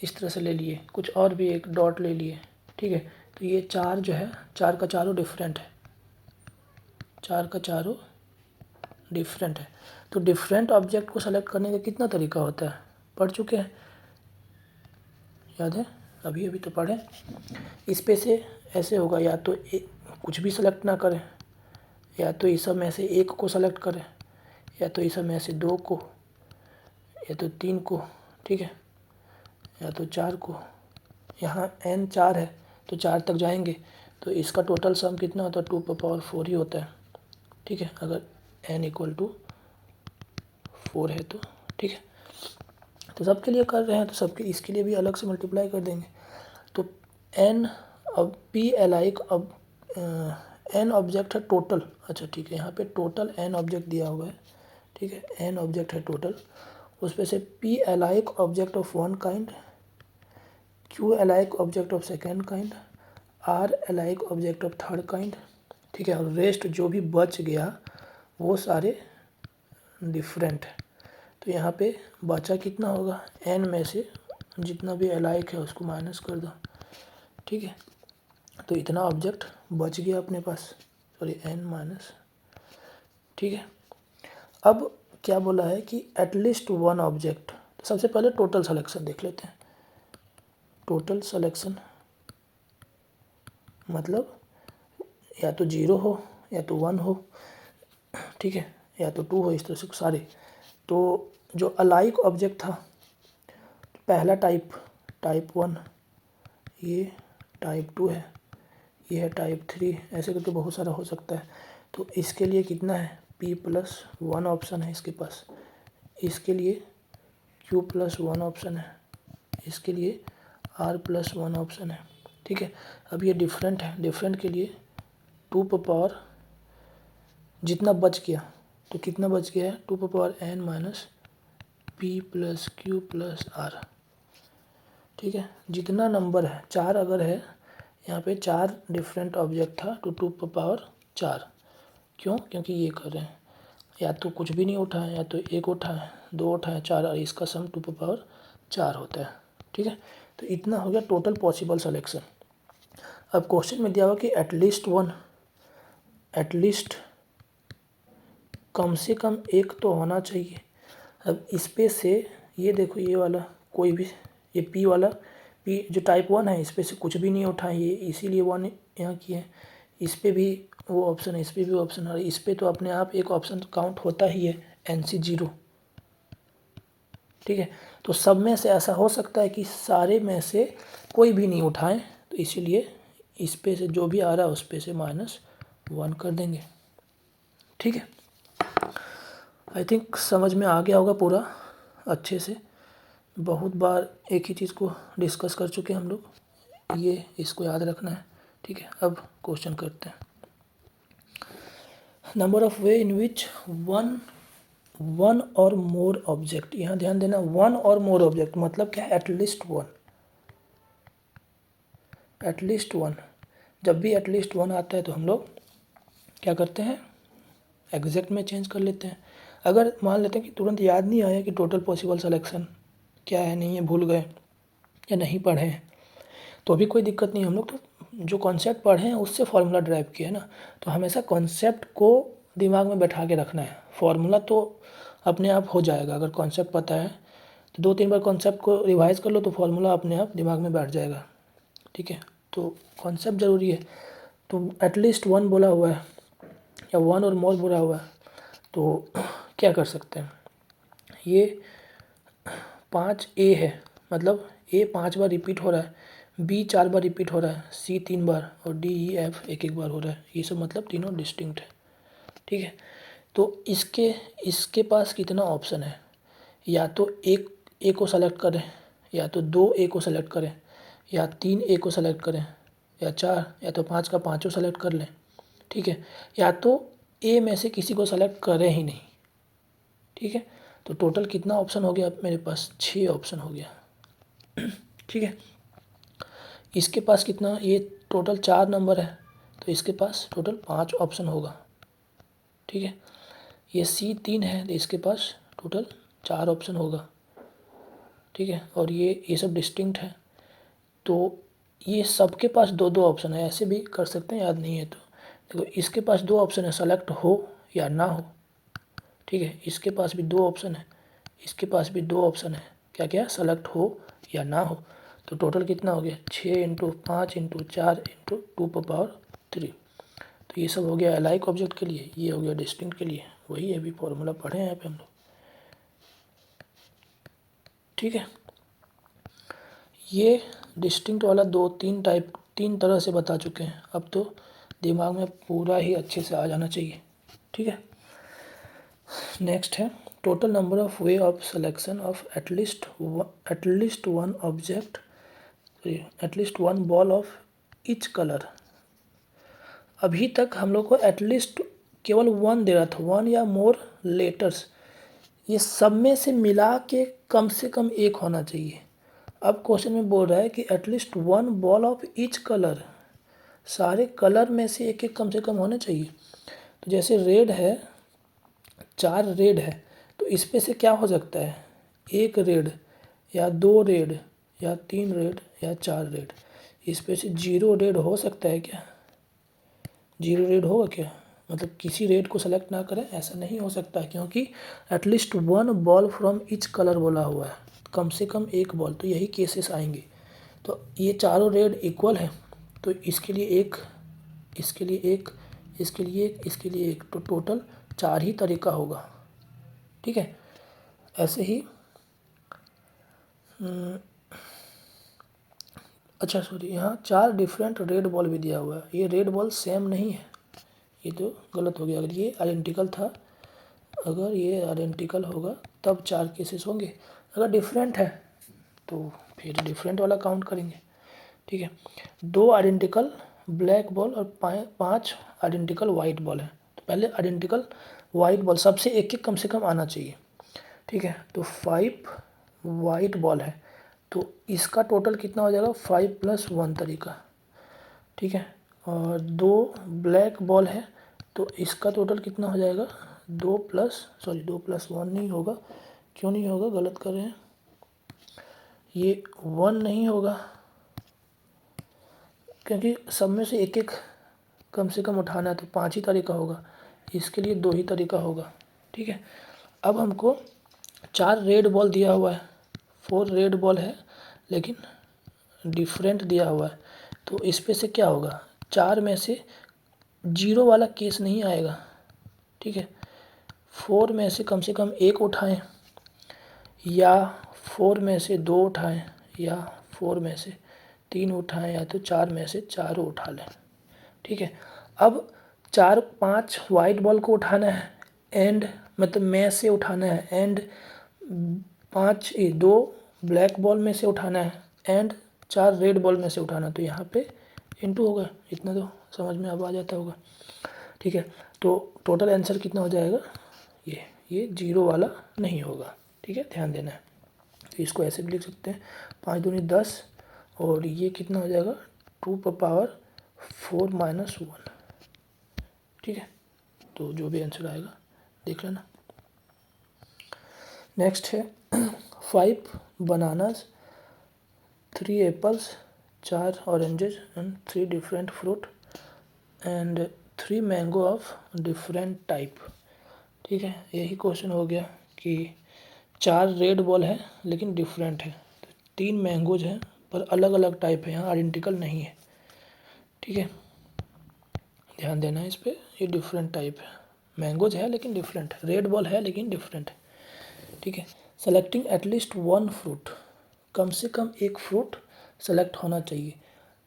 [SPEAKER 1] इस तरह से ले लिए, कुछ और भी एक डॉट ले लिए। ठीक है, तो ये 4 जो है 4 का चारों डिफरेंट है, 4 का चारों डिफरेंट है। तो डिफरेंट ऑब्जेक्ट को सेलेक्ट करने का कितना तरीका होता है, पढ़ चुके हैं, याद है, अभी अभी तो पढ़े। इस पे से ऐसे होगा, या तो कुछ भी सेलेक्ट ना करें, या तो इस सब में से एक को सेलेक्ट करें, या तो इस सब में से 2 को, या तो 3 को। ठीक है, या तो 4 को। यहाँ n 4 है तो 4 तक जाएंगे, तो इसका टोटल सम कितना होता है, 2 × 4 ही होता है। ठीक है, अगर n = 4 है तो। ठीक है, तो सबके लिए कर रहे हैं, तो सबके इसके लिए भी अलग से मल्टीप्लाई कर देंगे। तो n, अब p अलाइक, अब n ऑब्जेक्ट है टोटल। अच्छा ठीक है, यहाँ पे टोटल n ऑब्जेक्ट दिया हुआ है। ठीक है, n ऑब्जेक्ट है टोटल, उस पे से p alike object of one kind, q alike object of second kind, r alike object of third kind. ठीक है, और रेस्ट जो भी बच गया वो सारे डिफरेंट है। तो यहाँ पे बचा कितना होगा, n में से जितना भी अलाइक है उसको माइनस कर दो। ठीक है, तो इतना ऑब्जेक्ट बच गया अपने पास, सॉरी n-। ठीक है, अब क्या बोला है कि एटलीस्ट वन ऑब्जेक्ट, तो सबसे पहले टोटल सिलेक्शन देख लेते हैं। टोटल सिलेक्शन मतलब या तो 0 हो, या तो 1 हो, ठीक है, या तो 2 हो, इस तरह से सारे। तो जो अलाइक ऑब्जेक्ट था, पहला टाइप 1, ये टाइप 2 है, ये है टाइप 3, ऐसे करके बहुत सारा हो सकता है। तो इसके लिए कितना है, p + 1 ऑप्शन है इसके पास, इसके लिए q + 1 ऑप्शन है, इसके लिए r + 1 ऑप्शन है। ठीक है, अब ये डिफरेंट है, डिफरेंट के लिए 2 जितना बच गया, तो कितना बच गया है, 2n - p P plus Q plus R। ठीक है, जितना नंबर है 4 अगर है, यहाँ पे 4 डिफरेंट ऑब्जेक्ट था तो 2 पावर 4। क्यों? क्योंकि ये कर रहे हैं, या तो कुछ भी नहीं उठा है, या तो एक उठा है, 2 उठा है, 4, और इसका सम 2 पावर 4 होता है। ठीक है, तो इतना हो गया टोटल पॉसिबल सिलेक्शन। अब क्वेश्चन में दिया हुआ कि एटलीस्ट कम से कम एक तो होना चाहिए। अब इस पे से ये देखो, ये वाला कोई भी, ये P वाला, P जो टाइप 1 है, इस पे से कुछ भी नहीं उठा है, ये इसीलिए 1 यहाँ की है। इस पे भी वो ऑप्शन है, इस पे भी ऑप्शन है, इस पे तो अपने आप एक ऑप्शन काउंट होता ही है, NC 0। ठीक है, तो सब में से ऐसा हो सकता है कि सारे में से कोई भी नहीं उठाएं, तो इसीलिए इस पे से जो भी आ रहा है उस पे से -1 कर देंगे। ठीक है, आई थिंक समझ में आ गया होगा पूरा अच्छे से। बहुत बार एक ही चीज़ को डिस्कस कर चुके हैं हम लोग, ये इसको याद रखना है। ठीक है, अब क्वेश्चन करते हैं। Number of way in which one or more object, यहाँ ध्यान देना, 1 और मोर ऑब्जेक्ट मतलब क्या है? At least one. जब भी एटलीस्ट 1 आता है तो हम लोग क्या करते हैं? एग्जैक्ट में चेंज कर लेते हैं। अगर मान लेते हैं कि तुरंत याद नहीं आया कि टोटल पॉसिबल सिलेक्शन क्या है, नहीं है, भूल गए या नहीं पढ़े हैं, तो भी कोई दिक्कत नहीं। हम लोग तो जो कॉन्सेप्ट पढ़े हैं उससे फार्मूला ड्राइव किया है ना, तो हमेशा कॉन्सेप्ट को दिमाग में बैठा के रखना है। फार्मूला तो अपने आप हो जाएगा, अगर कॉन्सेप्ट पता है तो 2-3 बार कॉन्सेप्ट को रिवाइज कर लो तो फार्मूला अपने आप दिमाग में बैठ जाएगा। ठीक है, तो कॉन्सेप्ट ज़रूरी है। तो एटलीस्ट 1 बोला हुआ है या 1 और मोर बोला हुआ है, तो क्या कर सकते हैं? ये 5A है, मतलब A 5 बार रिपीट हो रहा है, B 4 बार रिपीट हो रहा है, C 3 बार और D E F एक बार हो रहा है। ये सब मतलब तीनों डिस्टिंक्ट है। ठीक है, तो इसके पास कितना ऑप्शन है? या तो एक ए को सेलेक्ट करें, या तो 2A को सेलेक्ट करें, या 3A को सेलेक्ट करें, या 4, या तो 5 का 5 सेलेक्ट कर लें। ठीक है, या तो A में से किसी को सेलेक्ट करें ही नहीं। ठीक है, तो टोटल कितना ऑप्शन हो गया मेरे पास? 6 ऑप्शन हो गया। ठीक है, इसके पास कितना? ये टोटल 4 नंबर है, तो इसके पास टोटल 5 ऑप्शन होगा। ठीक है, ये C 3 है तो इसके पास टोटल 4 ऑप्शन होगा। ठीक है, और ये सब डिस्टिंक्ट है, तो ये सबके पास 2-2 ऑप्शन है। ऐसे भी कर सकते हैं, याद नहीं है तो देखो, इसके पास 2 ऑप्शन है, सेलेक्ट हो या ना हो। ठीक है, इसके पास भी 2 ऑप्शन है, इसके पास भी 2 ऑप्शन है, क्या क्या? सेलेक्ट हो या ना हो। तो टोटल कितना हो गया? 6 × 5 × 4 × 2 पावर 3। तो ये सब हो गया अलाइक ऑब्जेक्ट के लिए, ये हो गया डिस्टिंक्ट के लिए। वही अभी फॉर्मूला पढ़े हैं यहाँ पे हम लोग। ठीक है, ये डिस्टिंक्ट वाला 3 तरह से बता चुके हैं, अब तो दिमाग में पूरा ही अच्छे से आ जाना चाहिए। ठीक है, नेक्स्ट है total number of way of selection of at least one object, at least one ball of each colour. अभी तक हम लोग को एटलीस्ट केवल 1 दे रहा था, 1 या मोर लेटर्स, ये सब में से मिला के कम से कम एक होना चाहिए। अब क्वेश्चन में बोल रहा है कि at least 1 ball of each colour, सारे कलर में से एक कम से कम होने चाहिए। तो जैसे रेड है, 4 रेड है, तो इस पे से क्या हो सकता है? 1 रेड या 2 रेड या 3 रेड या 4 रेड। इस पे से 0 रेड हो सकता है क्या? 0 रेड होगा क्या? मतलब किसी रेड को सेलेक्ट ना करें, ऐसा नहीं हो सकता, क्योंकि at least 1 ball from each colour बोला हुआ है, कम से कम एक बॉल, तो यही केसेस आएंगे। तो ये चारों रेड इक्वल है, तो इसके लिए एक, इसके लिए एक, इसके लिए एक, इसके लिए एक, तो टोटल 4 ही तरीका होगा। ठीक है, ऐसे ही अच्छा सॉरी, यहाँ 4 डिफरेंट रेड बॉल भी दिया हुआ है। ये रेड बॉल सेम नहीं है, ये तो गलत हो गया। अगर ये आइडेंटिकल था, अगर ये आइडेंटिकल होगा तब 4 केसेस होंगे, अगर डिफरेंट है तो फिर डिफरेंट वाला काउंट करेंगे। ठीक है, 2 आइडेंटिकल ब्लैक बॉल और 5 आइडेंटिकल वाइट बॉल है, तो पहले आइडेंटिकल वाइट बॉल सबसे एक कम से कम आना चाहिए। ठीक है। तो 5 वाइट बॉल है तो इसका टोटल कितना हो जाएगा 5 + 1 तरीका, ठीक है। और 2 ब्लैक बॉल है तो इसका टोटल कितना हो जाएगा 2 + 1 नहीं होगा, क्यों नहीं होगा, गलत कर रहे हैं, ये 1 नहीं होगा क्योंकि सब में से एक एक कम से कम उठाना है तो 5 ही तरीका होगा, इसके लिए 2 ही तरीका होगा, ठीक है। अब हमको 4 रेड बॉल दिया हुआ है, 4 रेड बॉल है लेकिन डिफरेंट दिया हुआ है, तो इस पे से क्या होगा, 4 में से 0 वाला केस नहीं आएगा, ठीक है। 4 में से कम 1 उठाएं या 4 में से 2 उठाएं या 4 में से 3 उठाएं या तो 4 में से 4 उठा लें, ठीक है। अब 4-5 वाइट बॉल को उठाना है एंड मतलब में से उठाना है एंड 2 ब्लैक बॉल में से उठाना है एंड 4 रेड बॉल में से उठाना, तो यहाँ पे इनटू होगा, इतना तो समझ में अब आ जाता होगा, ठीक है। तो टोटल आंसर कितना हो जाएगा, ये 0 वाला नहीं होगा, ठीक है, ध्यान देना है। तो इसको ऐसे भी लिख सकते हैं 5 दूनी 10 और ये कितना हो जाएगा 2⁴ - 1, ठीक है। तो जो भी आंसर आएगा देख लेना। नेक्स्ट है 5 bananas, 3 apples, 4 oranges and 3 different fruit and 3 mango of different type, ठीक है। यही क्वेश्चन हो गया कि 4 रेड बॉल है लेकिन डिफरेंट है, 3 मैंगोज हैं पर अलग अलग टाइप है, यहाँ आइडेंटिकल नहीं है, ठीक है, ध्यान देना है इस पर, ये डिफरेंट टाइप है, मैंगोज है लेकिन डिफरेंट है, रेड बॉल है लेकिन डिफरेंट है, ठीक है। सेलेक्टिंग एटलीस्ट 1 फ्रूट, कम से कम एक फ्रूट सेलेक्ट होना चाहिए,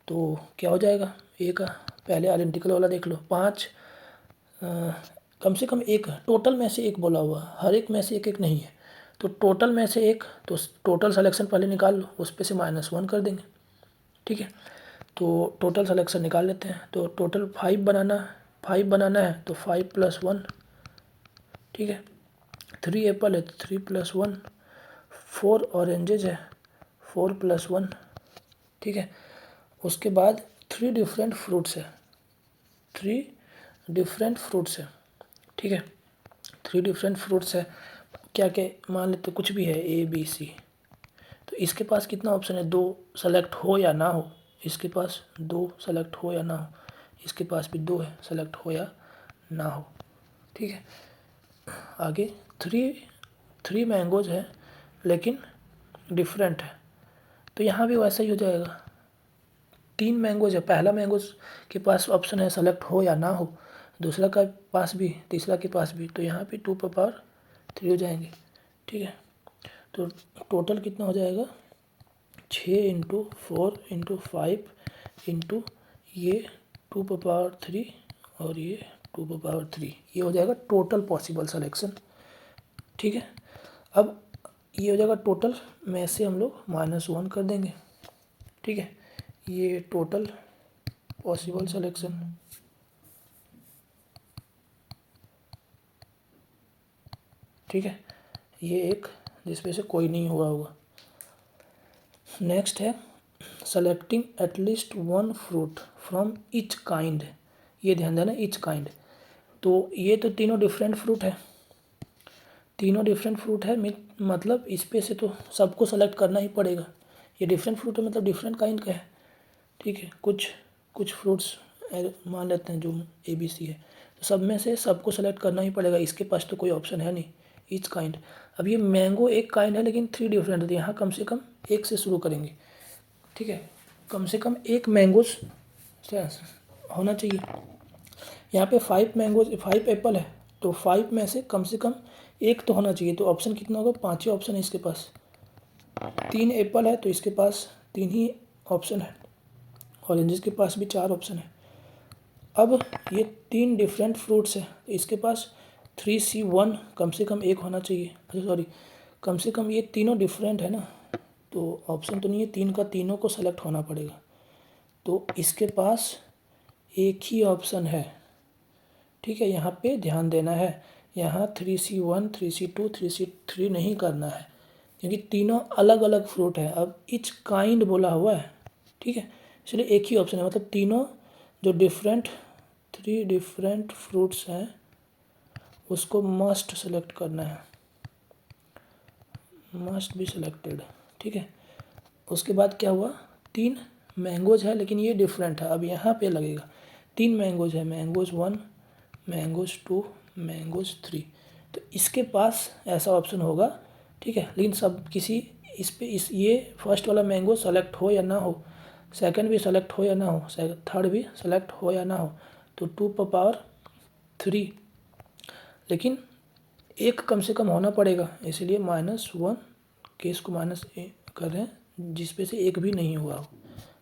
[SPEAKER 1] तो क्या हो जाएगा, एक पहले आइडेंटिकल वाला देख लो, 5 कम से कम एक, टोटल में से एक बोला हुआ, हर एक में से एक एक नहीं है, तो टोटल में से एक, तो टोटल सिलेक्शन पहले निकाल लो, उस पे से -1 कर देंगे, ठीक है। तो टोटल सिलेक्शन निकाल लेते हैं, तो टोटल 5 बनाना है तो 5 + 1, ठीक है। 3 एप्पल है तो 3 + 1, 4 ऑरेंजेज है 4 + 1, ठीक है। उसके बाद 3 डिफरेंट फ्रूट्स है, 3 डिफरेंट फ्रूट्स है, ठीक है। 3 डिफरेंट फ्रूट्स है, क्या क्या मान लेते कुछ भी है ABC, तो इसके पास कितना ऑप्शन है, 2 सेलेक्ट हो या ना हो, इसके पास 2 सेलेक्ट हो या ना हो, इसके पास भी 2 है सेलेक्ट हो या ना हो, ठीक है। आगे 3 मैंगोज है लेकिन डिफरेंट है, तो यहाँ भी वैसा ही हो जाएगा, 3 मैंगोज है, पहला मैंगोज के पास ऑप्शन है सेलेक्ट हो या ना हो, दूसरा का पास भी, तीसरा के पास भी, तो यहाँ पे 2⁴ हो जाएंगे, ठीक है। तो टोटल कितना हो जाएगा 6 × 4 × 5 इंटू ये 2⁴ और ये 2⁴, ये हो जाएगा टोटल पॉसिबल सिलेक्शन, ठीक है। अब ये हो जाएगा टोटल में से हम लोग -1 कर देंगे, ठीक है, ये टोटल पॉसिबल सिलेक्शन, ठीक है, ये एक जिसमें से कोई नहीं हुआ होगा। नेक्स्ट है selecting at least 1 fruit from each kind, ये ध्यान देना ईच काइंड, तो ये तो तीनों डिफरेंट फ्रूट है, तीनों डिफरेंट फ्रूट है मतलब इस पे से तो सबको सेलेक्ट करना ही पड़ेगा, ये डिफरेंट फ्रूट है मतलब डिफरेंट काइंड का है, ठीक है। कुछ फ्रूट्स मान लेते हैं जो ABC है, तो सब में से सबको सेलेक्ट करना ही पड़ेगा, इसके पास तो कोई ऑप्शन है नहीं, ईच काइंड। अब ये मैंगो एक काइंड है लेकिन 3 डिफरेंट है, तो यहाँ कम से कम एक से शुरू करेंगे, ठीक है, कम से कम एक मैंगोज होना चाहिए, यहाँ पे 5 एप्पल है तो 5 में से कम एक तो होना चाहिए, तो ऑप्शन कितना होगा, 5 ही ऑप्शन है इसके पास, 3 एप्पल है तो इसके पास 3 ही ऑप्शन है, ऑरेंजेस के पास भी 4 ऑप्शन है। अब ये 3 डिफरेंट फ्रूट्स है तो इसके पास 3C1 कम से कम एक होना चाहिए, अच्छा सॉरी, कम से कम ये तीनों डिफरेंट है ना, तो ऑप्शन तो नहीं है, 3 का तीनों को सेलेक्ट होना पड़ेगा, तो इसके पास एक ही ऑप्शन है, ठीक है, यहाँ पे ध्यान देना है, यहाँ 3C1 3C2 3C3 नहीं करना है, क्योंकि तीनों अलग अलग फ्रूट है। अब ईच काइंड बोला हुआ है, ठीक है, इसलिए एक ही ऑप्शन है, मतलब तीनों जो थ्री डिफरेंट फ्रूट्स हैं उसको मस्ट सेलेक्ट करना है, मस्ट बी सिलेक्टेड, ठीक है। उसके बाद क्या हुआ, 3 मैंगोज है, लेकिन ये डिफरेंट है। अब यहाँ पे लगेगा 3 मैंगोज है, मैंगोज 1 मैंगोज 2 मैंगोज 3, तो इसके पास ऐसा ऑप्शन होगा, ठीक है। लेकिन सब किसी इस पे ये फर्स्ट वाला मैंगो सेलेक्ट हो या ना हो, सेकंड भी सेलेक्ट हो या ना हो, थर्ड भी सेलेक्ट हो या ना हो, तो 2 × 3, लेकिन एक कम से कम होना पड़ेगा, इसलिए -1 केस को माइनस कर रहे हैं जिस पे से एक भी नहीं हुआ हो,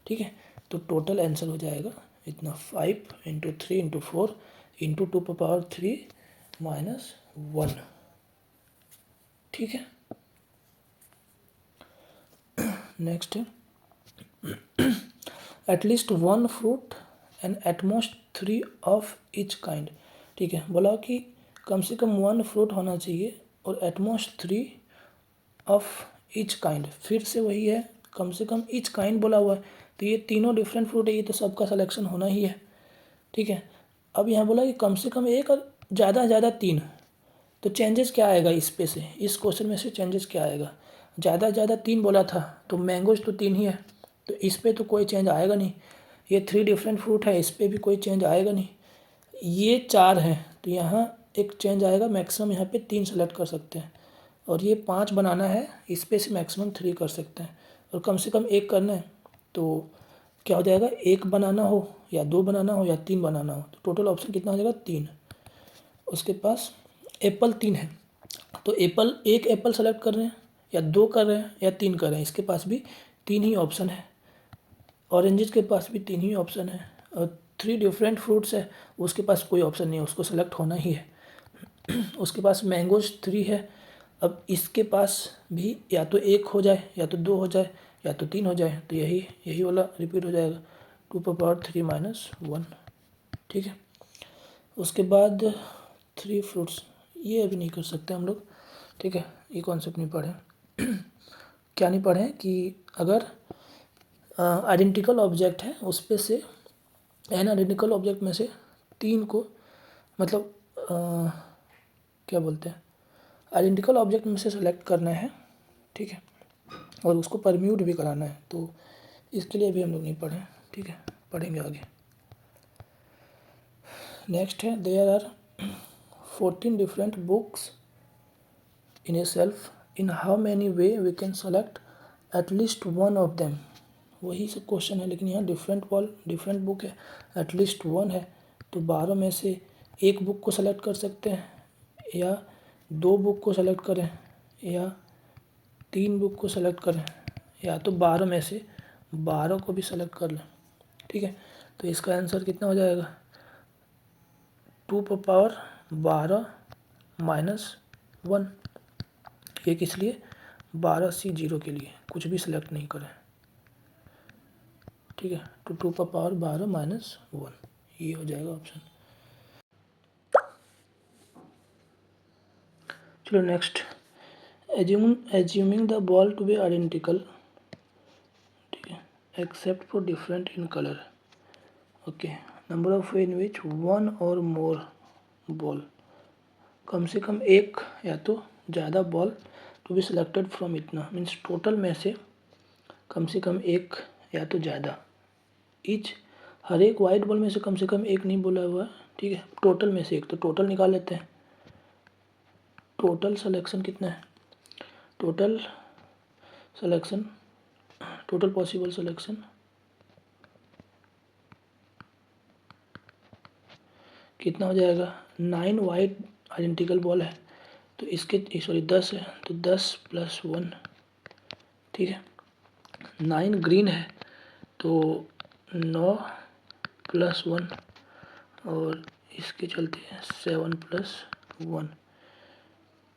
[SPEAKER 1] ठीक है। तो टोटल आंसर हो जाएगा इतना, 5 × 3 × 4 × 2 × 3 -1, ठीक है। नेक्स्ट है at least 1 fruit and at most 3 of each kind, ठीक है। बोला कि कम से कम 1 फ्रूट होना चाहिए और एटमोस्ट 3 ऑफ ईच काइंड, फिर से वही है, कम से कम ईच काइंड बोला हुआ है, तो ये तीनों डिफरेंट फ्रूट है, ये तो सबका सिलेक्शन होना ही है, ठीक है। अब यहाँ बोला कि कम से कम एक और ज़्यादा से ज़्यादा 3, तो चेंजेस क्या आएगा इस पे से, इस क्वेश्चन में से चेंजेस क्या आएगा, ज़्यादा से ज़्यादा 3 बोला था, तो मैंगोज तो 3 ही है, तो इस पे तो कोई चेंज आएगा नहीं। ये 3 डिफरेंट फ्रूट है, इस पर भी कोई चेंज आएगा नहीं। ये 4 हैं, तो यहाँ एक चेंज आएगा, मैक्सिमम यहाँ पे 3 सेलेक्ट कर सकते हैं, और ये 5 बनाना है, इस पे से मैक्सिमम 3 कर सकते हैं, और कम से कम 1 करना है, तो क्या हो जाएगा, 1 बनाना हो या 2 बनाना हो या 3 बनाना हो, तो टोटल ऑप्शन कितना हो जाएगा, 3। उसके पास एप्पल 3 है, तो एक एप्पल सेलेक्ट कर रहे हैं या 2 कर रहे हैं या 3 कर रहे हैं, इसके पास भी 3 ही ऑप्शन है। ऑरेंजेस के पास भी 3 ही ऑप्शन है, और 3 डिफरेंट फ्रूट्स है, उसके पास कोई ऑप्शन नहीं है, उसको सेलेक्ट होना ही है। उसके पास मैंगोज 3 है, अब इसके पास भी या तो 1 हो जाए या तो 2 हो जाए या तो 3 हो जाए, तो यही वाला रिपीट हो जाएगा, 2 × 3 - 1, ठीक है। उसके बाद 3 फ्रूट्स, ये अभी नहीं कर सकते हम लोग, ठीक है, ये कॉन्सेप्ट नहीं पढ़े। क्या नहीं पढ़े कि अगर आइडेंटिकल ऑब्जेक्ट है उस पे से एन आइडेंटिकल ऑब्जेक्ट में से 3 को, मतलब क्या बोलते हैं, आइडेंटिकल ऑब्जेक्ट में से सेलेक्ट करना है, ठीक है, और उसको परम्यूट भी कराना है, तो इसके लिए भी हम लोग नहीं पढ़े, ठीक है, पढ़ेंगे आगे। नेक्स्ट है there are 14 different books in a shelf, in how many ways we can select at least 1 of them, वही सब क्वेश्चन है, लेकिन यहाँ डिफरेंट बुक है, एटलीस्ट 1 है, तो 12 में से 1 बुक को सेलेक्ट कर सकते हैं, या 2 बुक को सेलेक्ट करें, या 3 बुक को सेलेक्ट करें, या तो 12 में से 12 को भी सेलेक्ट कर लें, ठीक है। तो इसका आंसर कितना हो जाएगा, 2 × 12 - 1, ये किस लिए, 12C0 के लिए, कुछ भी सेलेक्ट नहीं करें, ठीक है। तो 2 × 12 - 1, ये हो जाएगा ऑप्शन। चलो next, assuming the ball to be identical, ठीक है, except for different in colour, okay, number of way in which 1 or more ball, कम से कम 1 या तो ज़्यादा ball to be selected from इतना, मीन्स टोटल में से कम 1 या तो ज़्यादा, ईच, हर एक वाइट बॉल में से कम 1 नहीं बोला हुआ है, ठीक है, टोटल में से 1, तो टोटल निकाल लेते हैं। टोटल सिलेक्शन कितना है, total selection, total possible selection कितना हो जाएगा, 9 वाइट आइडेंटिकल बॉल है, तो इसके सॉरी 10 है, तो 10 + 1, ठीक है। 9 ग्रीन है, तो 9 + 1, और इसके चलते हैं 7 + 1,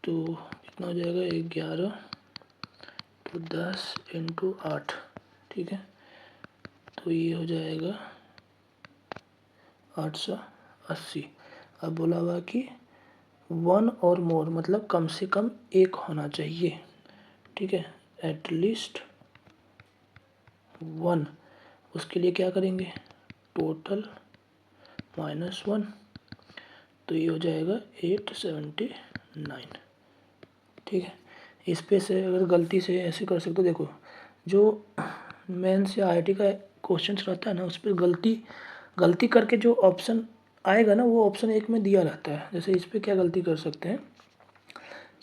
[SPEAKER 1] तो कितना हो जाएगा, 11, तो 10 × 8, ठीक है, तो ये हो जाएगा 880। अब बोला हुआ कि वन और मोर मतलब कम से कम एक होना चाहिए, ठीक है, एटलीस्ट वन। उसके लिए क्या करेंगे, टोटल माइनस वन, तो ये हो जाएगा 879, ठीक है। इस पे से अगर गलती से ऐसे कर सकते हो, देखो जो मेंस या आईआईटी का क्वेश्चन रहता है ना, उस पर गलती करके जो ऑप्शन आएगा ना, वो ऑप्शन एक में दिया रहता है। जैसे इस पर क्या गलती कर सकते हैं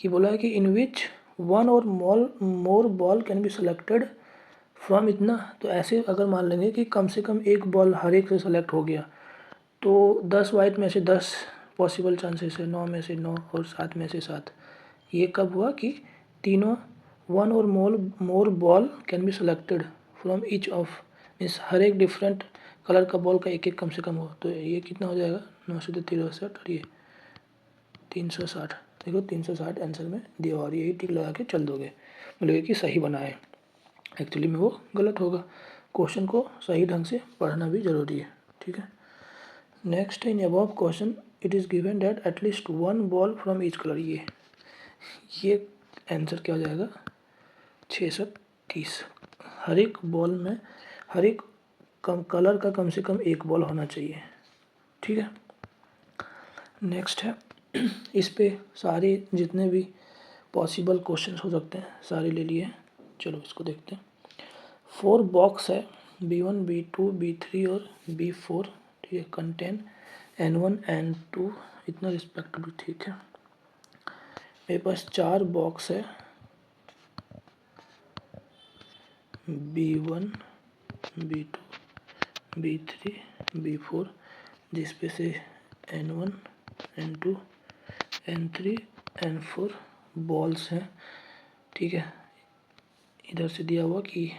[SPEAKER 1] कि बोला है कि इन which one or more ball can be selected from इतना। तो ऐसे अगर मान लेंगे कि कम से कम एक बॉल हर एक से सेलेक्ट हो गया, तो 10 वाइट में से 10 पॉसिबल चांसेस है, 9 में से 9 और 7 में से 7। ये कब हुआ कि तीनों one or more ball can be selected from each of, means हर एक डिफरेंट कलर का बॉल का एक एक कम से कम हो। तो ये कितना हो जाएगा, 9 से 63 और ये 360। देखो 360 आंसर में दिया और यही टिक लगा के चल दोगे, बोलेगे कि सही बना है। एक्चुअली में वो गलत होगा। क्वेश्चन को सही ढंग से पढ़ना भी ज़रूरी है, ठीक है। Next in above question it is given that at least one ball from each colour. ये आंसर क्या हो जाएगा, 630। हर एक बॉल में हर एक कलर का कम से कम एक बॉल होना चाहिए, ठीक है। नेक्स्ट है इस पे सारे जितने भी पॉसिबल क्वेश्चंस हो सकते हैं सारे ले लिए। चलो इसको देखते हैं। 4 बॉक्स है, B1 B2 B3 और B4, ठीक है। कंटेन N1 N2 इतना रिस्पेक्टिव, ठीक है। मेरे पास 4 बॉक्स है, B1 B2 B3 B4, जिसपे से N1 N2 N3 N4 balls हैं, ठीक है। इधर से दिया हुआ कि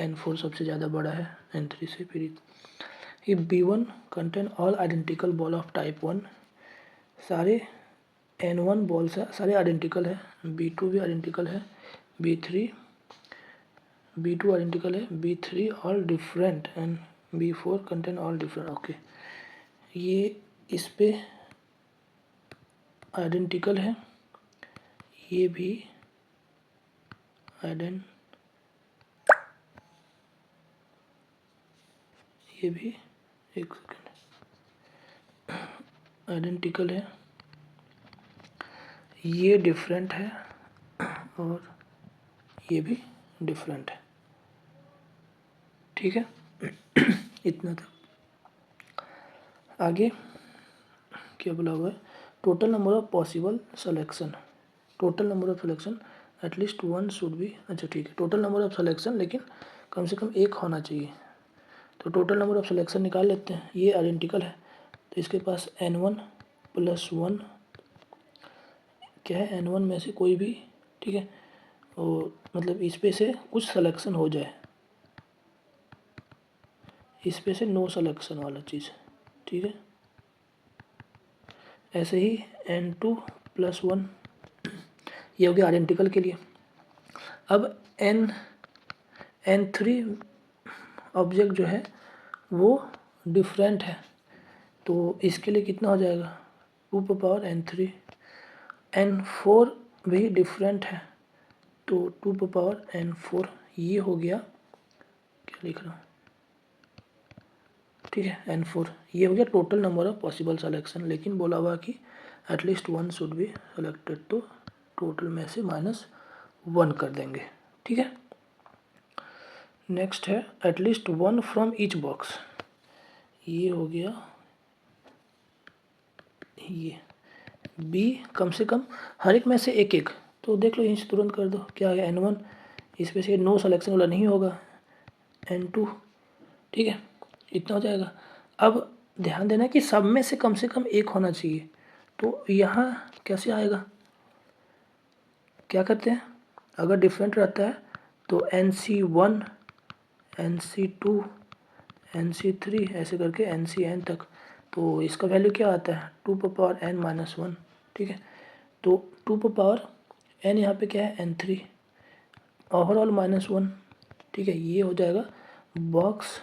[SPEAKER 1] N4 सबसे ज़्यादा बड़ा है N3 से। फिर ये B1 contain all identical ball of type 1, सारे N1 बॉल्स है, सारे आइडेंटिकल है। B2 भी आइडेंटिकल है, B2 आइडेंटिकल है, B3 all different and B4 contain all different. Okay, ये इस पे आइडेंटिकल है, ये भी ये भी एक सेकेंड आइडेंटिकल है, ये डिफरेंट है और ये भी डिफरेंट है, ठीक है। इतना था। आगे क्या बोला हुआ है, total number of possible selection, total number of selection at least one should be. अच्छा ठीक है, टोटल नंबर ऑफ सिलेक्शन लेकिन कम से कम एक होना चाहिए। तो टोटल नंबर ऑफ सिलेक्शन निकाल लेते हैं। ये आइडेंटिकल है तो इसके पास N1 + 1 क्या है, N1 में से कोई भी, ठीक है, और मतलब इस पे से कुछ सिलेक्शन हो जाए, इस पे से नो सिलेक्शन वाला चीज़, ठीक है। ऐसे ही N2 + 1, ये हो गया आइडेंटिकल के लिए। अब N3 ऑब्जेक्ट जो है वो डिफरेंट है, तो इसके लिए कितना हो जाएगा, 2 N3। N4 भी डिफरेंट है तो 2 N4। ये हो गया, क्या लिख रहा हूँ, ठीक है, N4। ये हो गया total number of possible selection, लेकिन बोला हुआ कि at least one should be selected, तो टोटल में से -1 कर देंगे, ठीक है। नेक्स्ट है at least one from each box. ये हो गया, ये B कम से कम हर एक में से एक एक, तो देख लो यहीं से तुरंत कर दो। क्या है N1, इस पे से नो सिलेक्शन वाला नहीं होगा, N2, ठीक है, इतना हो जाएगा। अब ध्यान देना कि सब में से कम एक होना चाहिए, तो यहाँ कैसे आएगा, क्या करते हैं, अगर डिफरेंट रहता है तो NC1 NC2 NC3 ऐसे करके NCN तक, तो इसका वैल्यू क्या आता है, 2n - 1, ठीक है। तो 2n यहाँ पे क्या है N3, ओवरऑल -1, ठीक है। ये हो जाएगा बॉक्स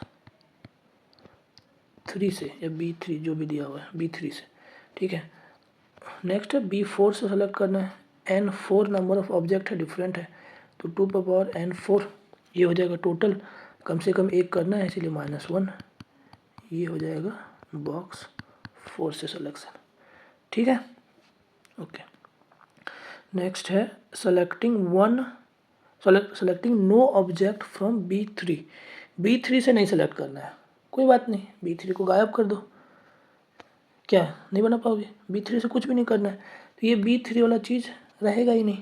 [SPEAKER 1] 3 से या B3 जो भी दिया हुआ है B3 से, ठीक है। नेक्स्ट है B4 से सेलेक्ट करना है, N4 नंबर ऑफ ऑब्जेक्ट है, डिफरेंट है, तो 2 पावर N4 ये हो जाएगा टोटल, कम से कम एक करना है इसीलिए -1, ये हो जाएगा बॉक्स 4 से सिलेक्शन। ठीक है, ओके। नेक्स्ट है selecting no object from B3 से नहीं सेलेक्ट करना है, कोई बात नहीं, B3 को गायब कर दो, क्या नहीं बना पाओगे, B3 से कुछ भी नहीं करना है, तो ये B3 वाला चीज़ रहेगा ही नहीं,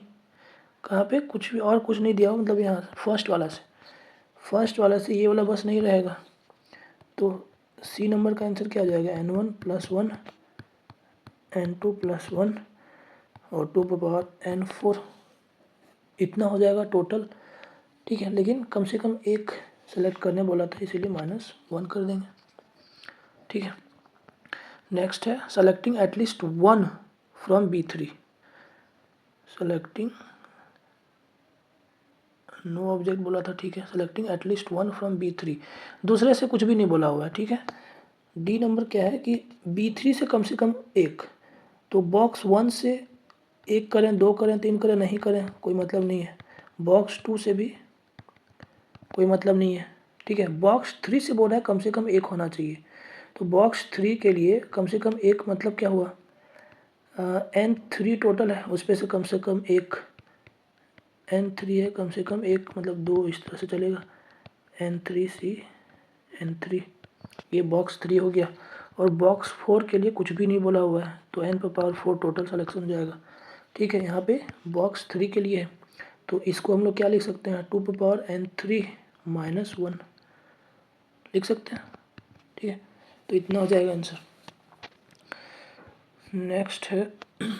[SPEAKER 1] कहाँ पे कुछ भी और कुछ नहीं दिया हो, मतलब यहाँ फर्स्ट वाला से ये वाला बस नहीं रहेगा, तो C नंबर का आंसर क्या आ जाएगा, N1 + 1 N2 + 1 और 2 पावर N4, इतना हो जाएगा टोटल। ठीक है, लेकिन कम से कम एक सेलेक्ट करने बोला था इसीलिए -1 कर देंगे। ठीक है, नेक्स्ट है selecting at least 1 from B3, selecting no object बोला था, ठीक है, सेलेक्टिंग एटलीस्ट 1 फ्रॉम B3, दूसरे से कुछ भी नहीं बोला हुआ है। ठीक है, डी नंबर क्या है कि B3 से कम एक, तो बॉक्स 1 से एक करें, 2 करें, 3 करें, नहीं करें कोई मतलब नहीं है, बॉक्स 2 से भी कोई मतलब नहीं है। ठीक है, बॉक्स 3 से बोला है कम से कम एक होना चाहिए, तो बॉक्स 3 के लिए कम से कम एक मतलब क्या हुआ, N3 टोटल है, उस पर से कम एक, N3 है, कम से कम एक मतलब 2, इस तरह से चलेगा, N3C N3, ये बॉक्स 3 हो गया, और बॉक्स 4 के लिए कुछ भी नहीं बोला हुआ है, तो N⁴ टोटल सिलेक्शन हो जाएगा। ठीक है, यहाँ पे बॉक्स 3 के लिए है, तो इसको हम लोग क्या लिख सकते हैं, 2⁴N3 - 1 लिख सकते हैं। ठीक है, तो इतना हो जाएगा आंसर। नेक्स्ट है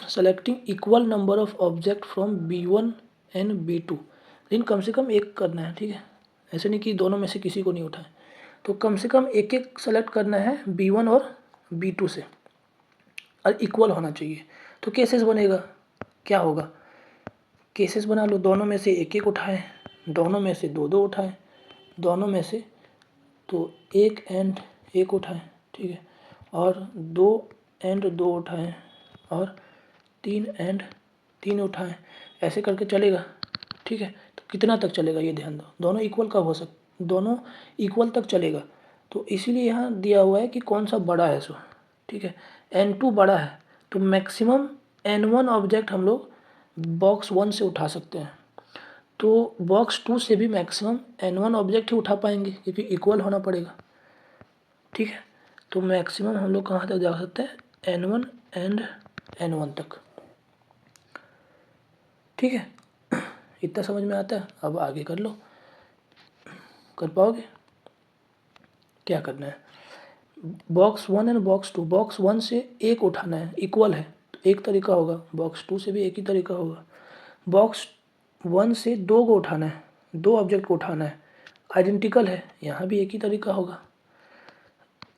[SPEAKER 1] selecting equal number of object from B1 and B2, लेकिन कम से कम एक करना है। ठीक है, ऐसे नहीं कि दोनों में से किसी को नहीं उठाए, तो कम से कम एक एक सेलेक्ट करना है B1 और B2 से, और इक्वल होना चाहिए। तो केसेस बनेगा, क्या होगा, केसेस बना लो, दोनों में से एक एक उठाएं, दोनों में से दो दो उठाएं, दोनों में से तो एक एंड एक उठाएं। ठीक है, और 2 एंड 2 उठाएं, और 3 एंड 3 उठाएं, ऐसे करके चलेगा। ठीक है, तो कितना तक चलेगा ये ध्यान दो, दोनों इक्वल कब हो दोनों इक्वल तक चलेगा, तो इसीलिए यहाँ दिया हुआ है कि कौन सा बड़ा है सो। ठीक है, N2 बड़ा है, तो मैक्सिमम N1 ऑब्जेक्ट हम लोग बॉक्स 1 से उठा सकते हैं, तो बॉक्स 2 से भी मैक्सिमम N1 ऑब्जेक्ट ही उठा पाएंगे, क्योंकि इक्वल होना पड़ेगा। ठीक है, तो मैक्सिमम हम लोग कहाँ तक जा सकते हैं, N1 एंड N1 तक। ठीक है, इतना समझ में आता है, अब आगे कर लो, कर पाओगे, क्या करना है, बॉक्स 1 एंड बॉक्स 2, बॉक्स 1 से एक उठाना है, इक्वल है तो एक तरीका होगा, बॉक्स 2 से भी एक ही तरीका होगा, बॉक्स 1 से 2 को उठाना है, 2 ऑब्जेक्ट को उठाना है, आइडेंटिकल है, यहाँ भी एक ही तरीका होगा,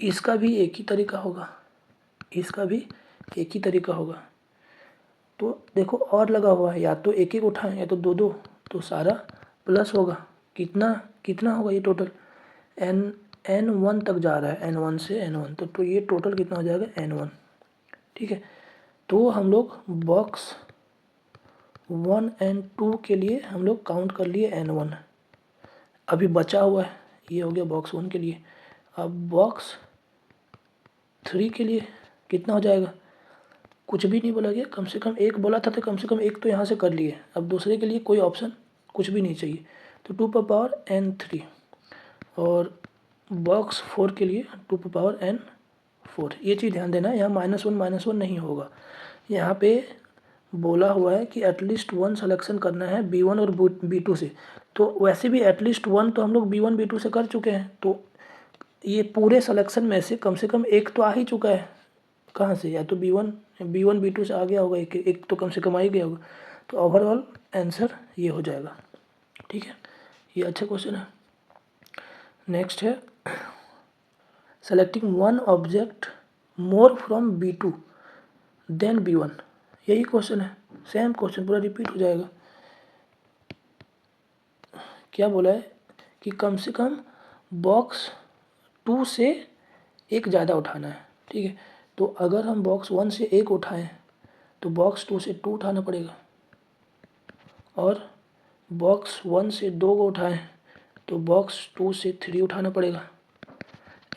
[SPEAKER 1] इसका भी एक ही तरीका होगा, इसका भी एक ही तरीका होगा। तो देखो और लगा हुआ है, या तो एक एक उठाएं या तो दो दो, तो सारा प्लस होगा, कितना कितना होगा ये टोटल, N1 तक जा रहा है, N1 से N1, तो ये टोटल कितना हो जाएगा, N1। ठीक है, तो हम लोग बॉक्स 1 एंड 2 के लिए हम लोग काउंट कर लिए N1, अभी बचा हुआ है, ये हो गया बॉक्स 1 के लिए। अब बॉक्स 3 के लिए कितना हो जाएगा, कुछ भी नहीं बोला गया, कम से कम एक बोला था, तो कम से कम एक तो यहाँ से कर लिए, अब दूसरे के लिए कोई ऑप्शन कुछ भी नहीं चाहिए, तो 2⁴N3, और बॉक्स 4 के लिए 2⁴N4, ये चीज़ ध्यान देना है, यहाँ -1 नहीं होगा, यहाँ पे बोला हुआ है कि एटलीस्ट 1 सिलेक्शन करना है B1 और B2 से, तो वैसे भी एटलीस्ट 1 तो हम लोग B1 B2 से कर चुके हैं, तो ये पूरे सिलेक्शन में से कम एक तो आ ही चुका है, कहाँ से, या तो B1 B2 से आ गया होगा, एक तो कम से कम आ ही गया होगा, तो ओवरऑल आंसर ये हो जाएगा। ठीक है, ये अच्छा क्वेश्चन है। नेक्स्ट है selecting 1 object more from B2 then B1, यही क्वेश्चन है, सेम क्वेश्चन पूरा रिपीट हो जाएगा। क्या बोला है कि कम से कम बॉक्स 2 से एक ज़्यादा उठाना है। ठीक है, तो अगर हम बॉक्स 1 से एक उठाएं तो बॉक्स 2 से 2 उठाना पड़ेगा, और बॉक्स 1 से 2 को उठाएं तो बॉक्स 2 से 3 उठाना पड़ेगा।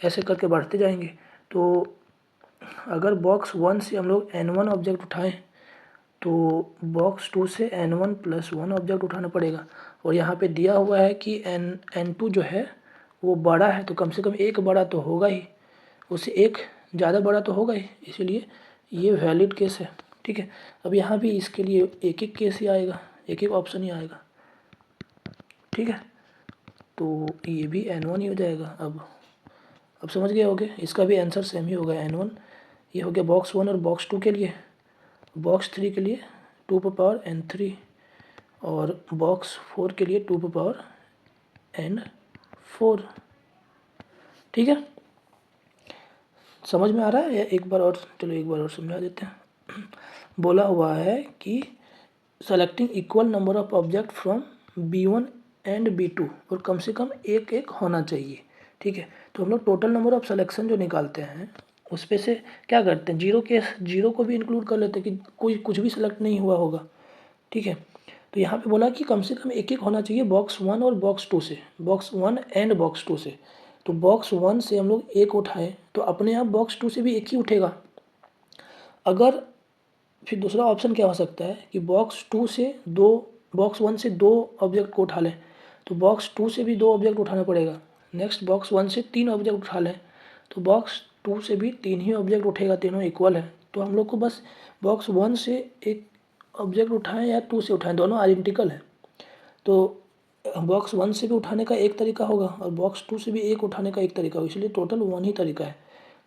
[SPEAKER 1] ऐसे करके बढ़ते जाएंगे। तो अगर बॉक्स 1 से हम लोग n1 ऑब्जेक्ट उठाएं तो बॉक्स 2 से n1+1 ऑब्जेक्ट उठाना पड़ेगा। और यहाँ पे दिया हुआ है कि n2 जो है वो बड़ा है, तो कम से कम एक बड़ा तो होगा ही, उससे एक ज़्यादा बड़ा तो होगा ही, इसीलिए ये वैलिड केस है। ठीक है, अब यहाँ भी इसके लिए एक एक केस ही आएगा, एक एक ऑप्शन ही आएगा। ठीक है, तो ये भी n1 ही हो जाएगा। अब समझ गए होगे, इसका भी आंसर सेम ही होगा, n1। ये हो गया बॉक्स 1 और बॉक्स 2 के लिए। बॉक्स 3 के लिए 2n3 और बॉक्स 4 के लिए 2n4। ठीक है, समझ में आ रहा है या एक बार और, चलो एक बार और समझा देते हैं। बोला हुआ है कि selecting equal number of object from B1 and B2 और कम से कम एक एक होना चाहिए। ठीक है, तो हम लोग टोटल नंबर ऑफ सिलेक्शन जो निकालते हैं उस पे से क्या करते हैं, जीरो को भी इंक्लूड कर लेते हैं कि कोई कुछ भी सेलेक्ट नहीं हुआ होगा। ठीक है, तो यहाँ पे बोला कि कम से कम एक एक होना चाहिए बॉक्स 1 और बॉक्स 2 से, बॉक्स 1 एंड बॉक्स 2 से। तो बॉक्स 1 से हम लोग एक उठाएं तो अपने आप बॉक्स 2 से भी एक ही उठेगा। अगर फिर दूसरा ऑप्शन क्या हो सकता है कि बॉक्स 1 से दो ऑब्जेक्ट को उठा लें, तो बॉक्स 2 से भी 2 ऑब्जेक्ट उठाना पड़ेगा। नेक्स्ट बॉक्स 1 से 3 ऑब्जेक्ट उठा लें तो बॉक्स 2 से भी 3 ही ऑब्जेक्ट उठेगा, तीनों इक्वल है। तो हम लोग को बस बॉक्स 1 से एक ऑब्जेक्ट उठाएं या 2 से उठाएं, दोनों आइडेंटिकल है। तो बॉक्स 1 से भी उठाने का एक तरीका होगा और बॉक्स 2 से भी एक उठाने का एक तरीका होगा, इसलिए टोटल 1 ही तरीका है।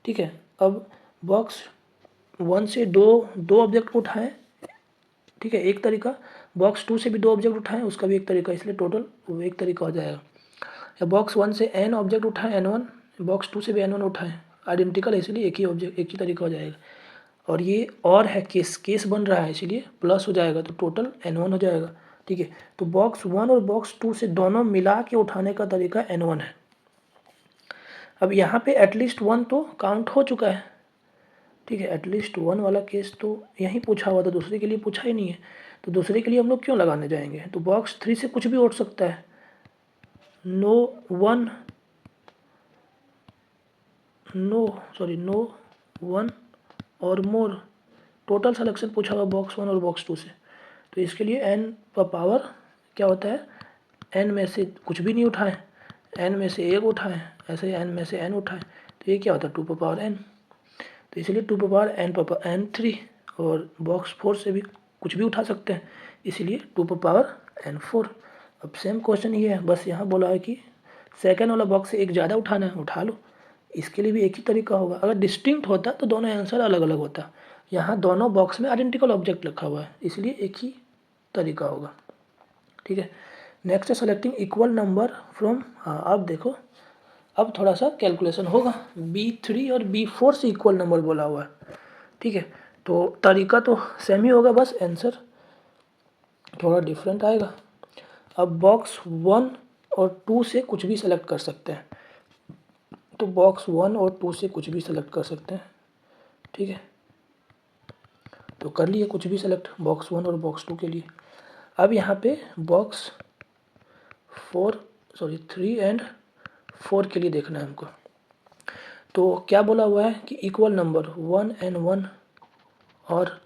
[SPEAKER 1] ठीक है, अब बॉक्स 1 से दो ऑब्जेक्ट उठाएं, ठीक है, एक तरीका। बॉक्स 2 से भी 2 ऑब्जेक्ट उठाएं, उसका भी एक तरीका, इसलिए टोटल वो एक तरीका हो जाएगा। या बॉक्स 1 से n ऑब्जेक्ट उठाएं n1, बॉक्स 2 से भी n1 उठाएं, आइडेंटिकल है इसलिए एक ही ऑब्जेक्ट एक ही तरीका हो जाएगा। और ये और है केस बन रहा है इसलिए प्लस हो जाएगा, तो टोटल n1 हो जाएगा। ठीक है, तो बॉक्स 1 और बॉक्स 2 से दोनों मिला के उठाने का तरीका n1 है। अब यहाँ पे एटलीस्ट 1 तो काउंट हो चुका है। ठीक है, एटलीस्ट 1 वाला केस तो यहीं पूछा हुआ था, दूसरे के लिए पूछा ही नहीं है, तो दूसरे के लिए हम लोग क्यों लगाने जाएंगे। तो बॉक्स 3 से कुछ भी उठ सकता है, no 1 or more, total selection पूछा हुआ बॉक्स 1 और बॉक्स 2 से। तो इसके लिए n का पावर क्या होता है, n में से कुछ भी नहीं उठाएं, n में से एक उठाएं, ऐसे ही n में से n उठाएं, तो ये क्या होता है 2n। तो इसलिए 2n3। और बॉक्स 4 से भी कुछ भी उठा सकते हैं, इसलिए 2n4। अब सेम क्वेश्चन ये है, बस यहाँ बोला है कि सेकंड वाला बॉक्स से एक ज़्यादा उठाना है, उठा लो। इसके लिए भी एक ही तरीका होगा। अगर डिस्टिंक्ट होता तो दोनों आंसर अलग अलग होता, यहाँ दोनों बॉक्स में आइडेंटिकल ऑब्जेक्ट रखा हुआ है, इसलिए एक ही तरीका होगा। ठीक है, नेक्स्ट है सेलेक्टिंग इक्वल नंबर फ्रॉम, हाँ अब देखो, अब थोड़ा सा कैलकुलेशन होगा। B3 और B4 से इक्वल नंबर बोला हुआ है। ठीक है, तो तरीका तो सेम ही होगा, बस आंसर थोड़ा डिफरेंट आएगा। अब बॉक्स 1 और 2 से कुछ भी सेलेक्ट कर सकते हैं, तो बॉक्स 1 और 2 से कुछ भी सेलेक्ट कर सकते हैं। ठीक है, तो कर लिए कुछ भी सेलेक्ट बॉक्स 1 और बॉक्स 2 के लिए। अब यहाँ पे बॉक्स 3 एंड 4 के लिए देखना है हमको। तो क्या बोला हुआ है कि इक्वल नंबर 1n1 और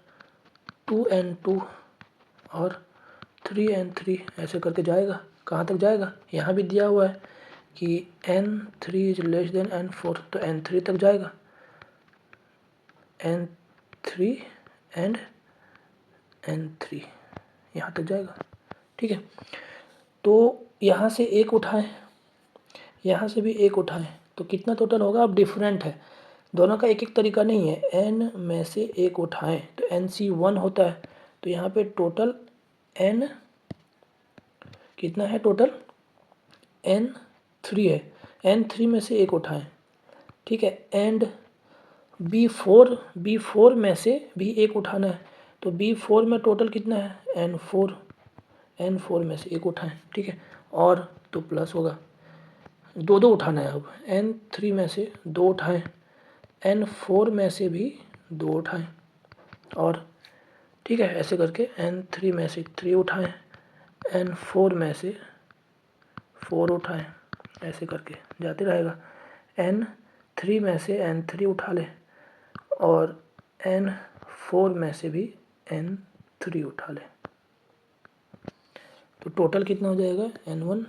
[SPEAKER 1] 2n2 और 3n3 ऐसे करके जाएगा। कहाँ तक जाएगा, यहाँ भी दिया हुआ है कि n3 is less than n4, तो n3 तक जाएगा, n3 एंड n3 यहाँ तक जाएगा। ठीक है, तो यहाँ से एक उठाएं, यहाँ से भी एक उठाएं, तो कितना टोटल होगा। अब डिफरेंट है, दोनों का एक एक तरीका नहीं है। n में से एक उठाएं तो NC1 होता है, तो यहाँ पे टोटल n कितना है, टोटल n3 है, n3 में से एक उठाएं। ठीक है, एंड B4 में से भी एक उठाना है, तो B4 में टोटल कितना है n4 में से एक उठाएं। ठीक है, और तो प्लस होगा, दो उठाना है। अब n3 में से 2 उठाएं, n4 में से भी 2 उठाएं, और ठीक है। ऐसे करके n3 में से 3 उठाएं, n4 में से 4 उठाएं, ऐसे करके जाते रहेगा। n3 में से n3 उठा लें और n4 में से भी n3 उठा लें, तो टोटल कितना हो जाएगा n1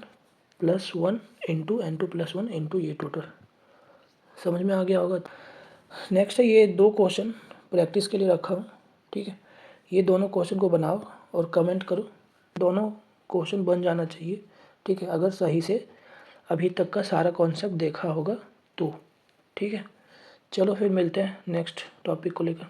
[SPEAKER 1] + 1 इंटू n2 + 1 इंटू ये टोटल। समझ में आ गया होगा। नेक्स्ट है ये 2 क्वेश्चन प्रैक्टिस के लिए रखा हूँ, ठीक है। ये दोनों क्वेश्चन को बनाओ और कमेंट करो। दोनों क्वेश्चन बन जाना चाहिए, ठीक है, अगर सही से अभी तक का सारा कॉन्सेप्ट देखा होगा तो, ठीक है। चलो फिर मिलते हैं नेक्स्ट टॉपिक को लेकर।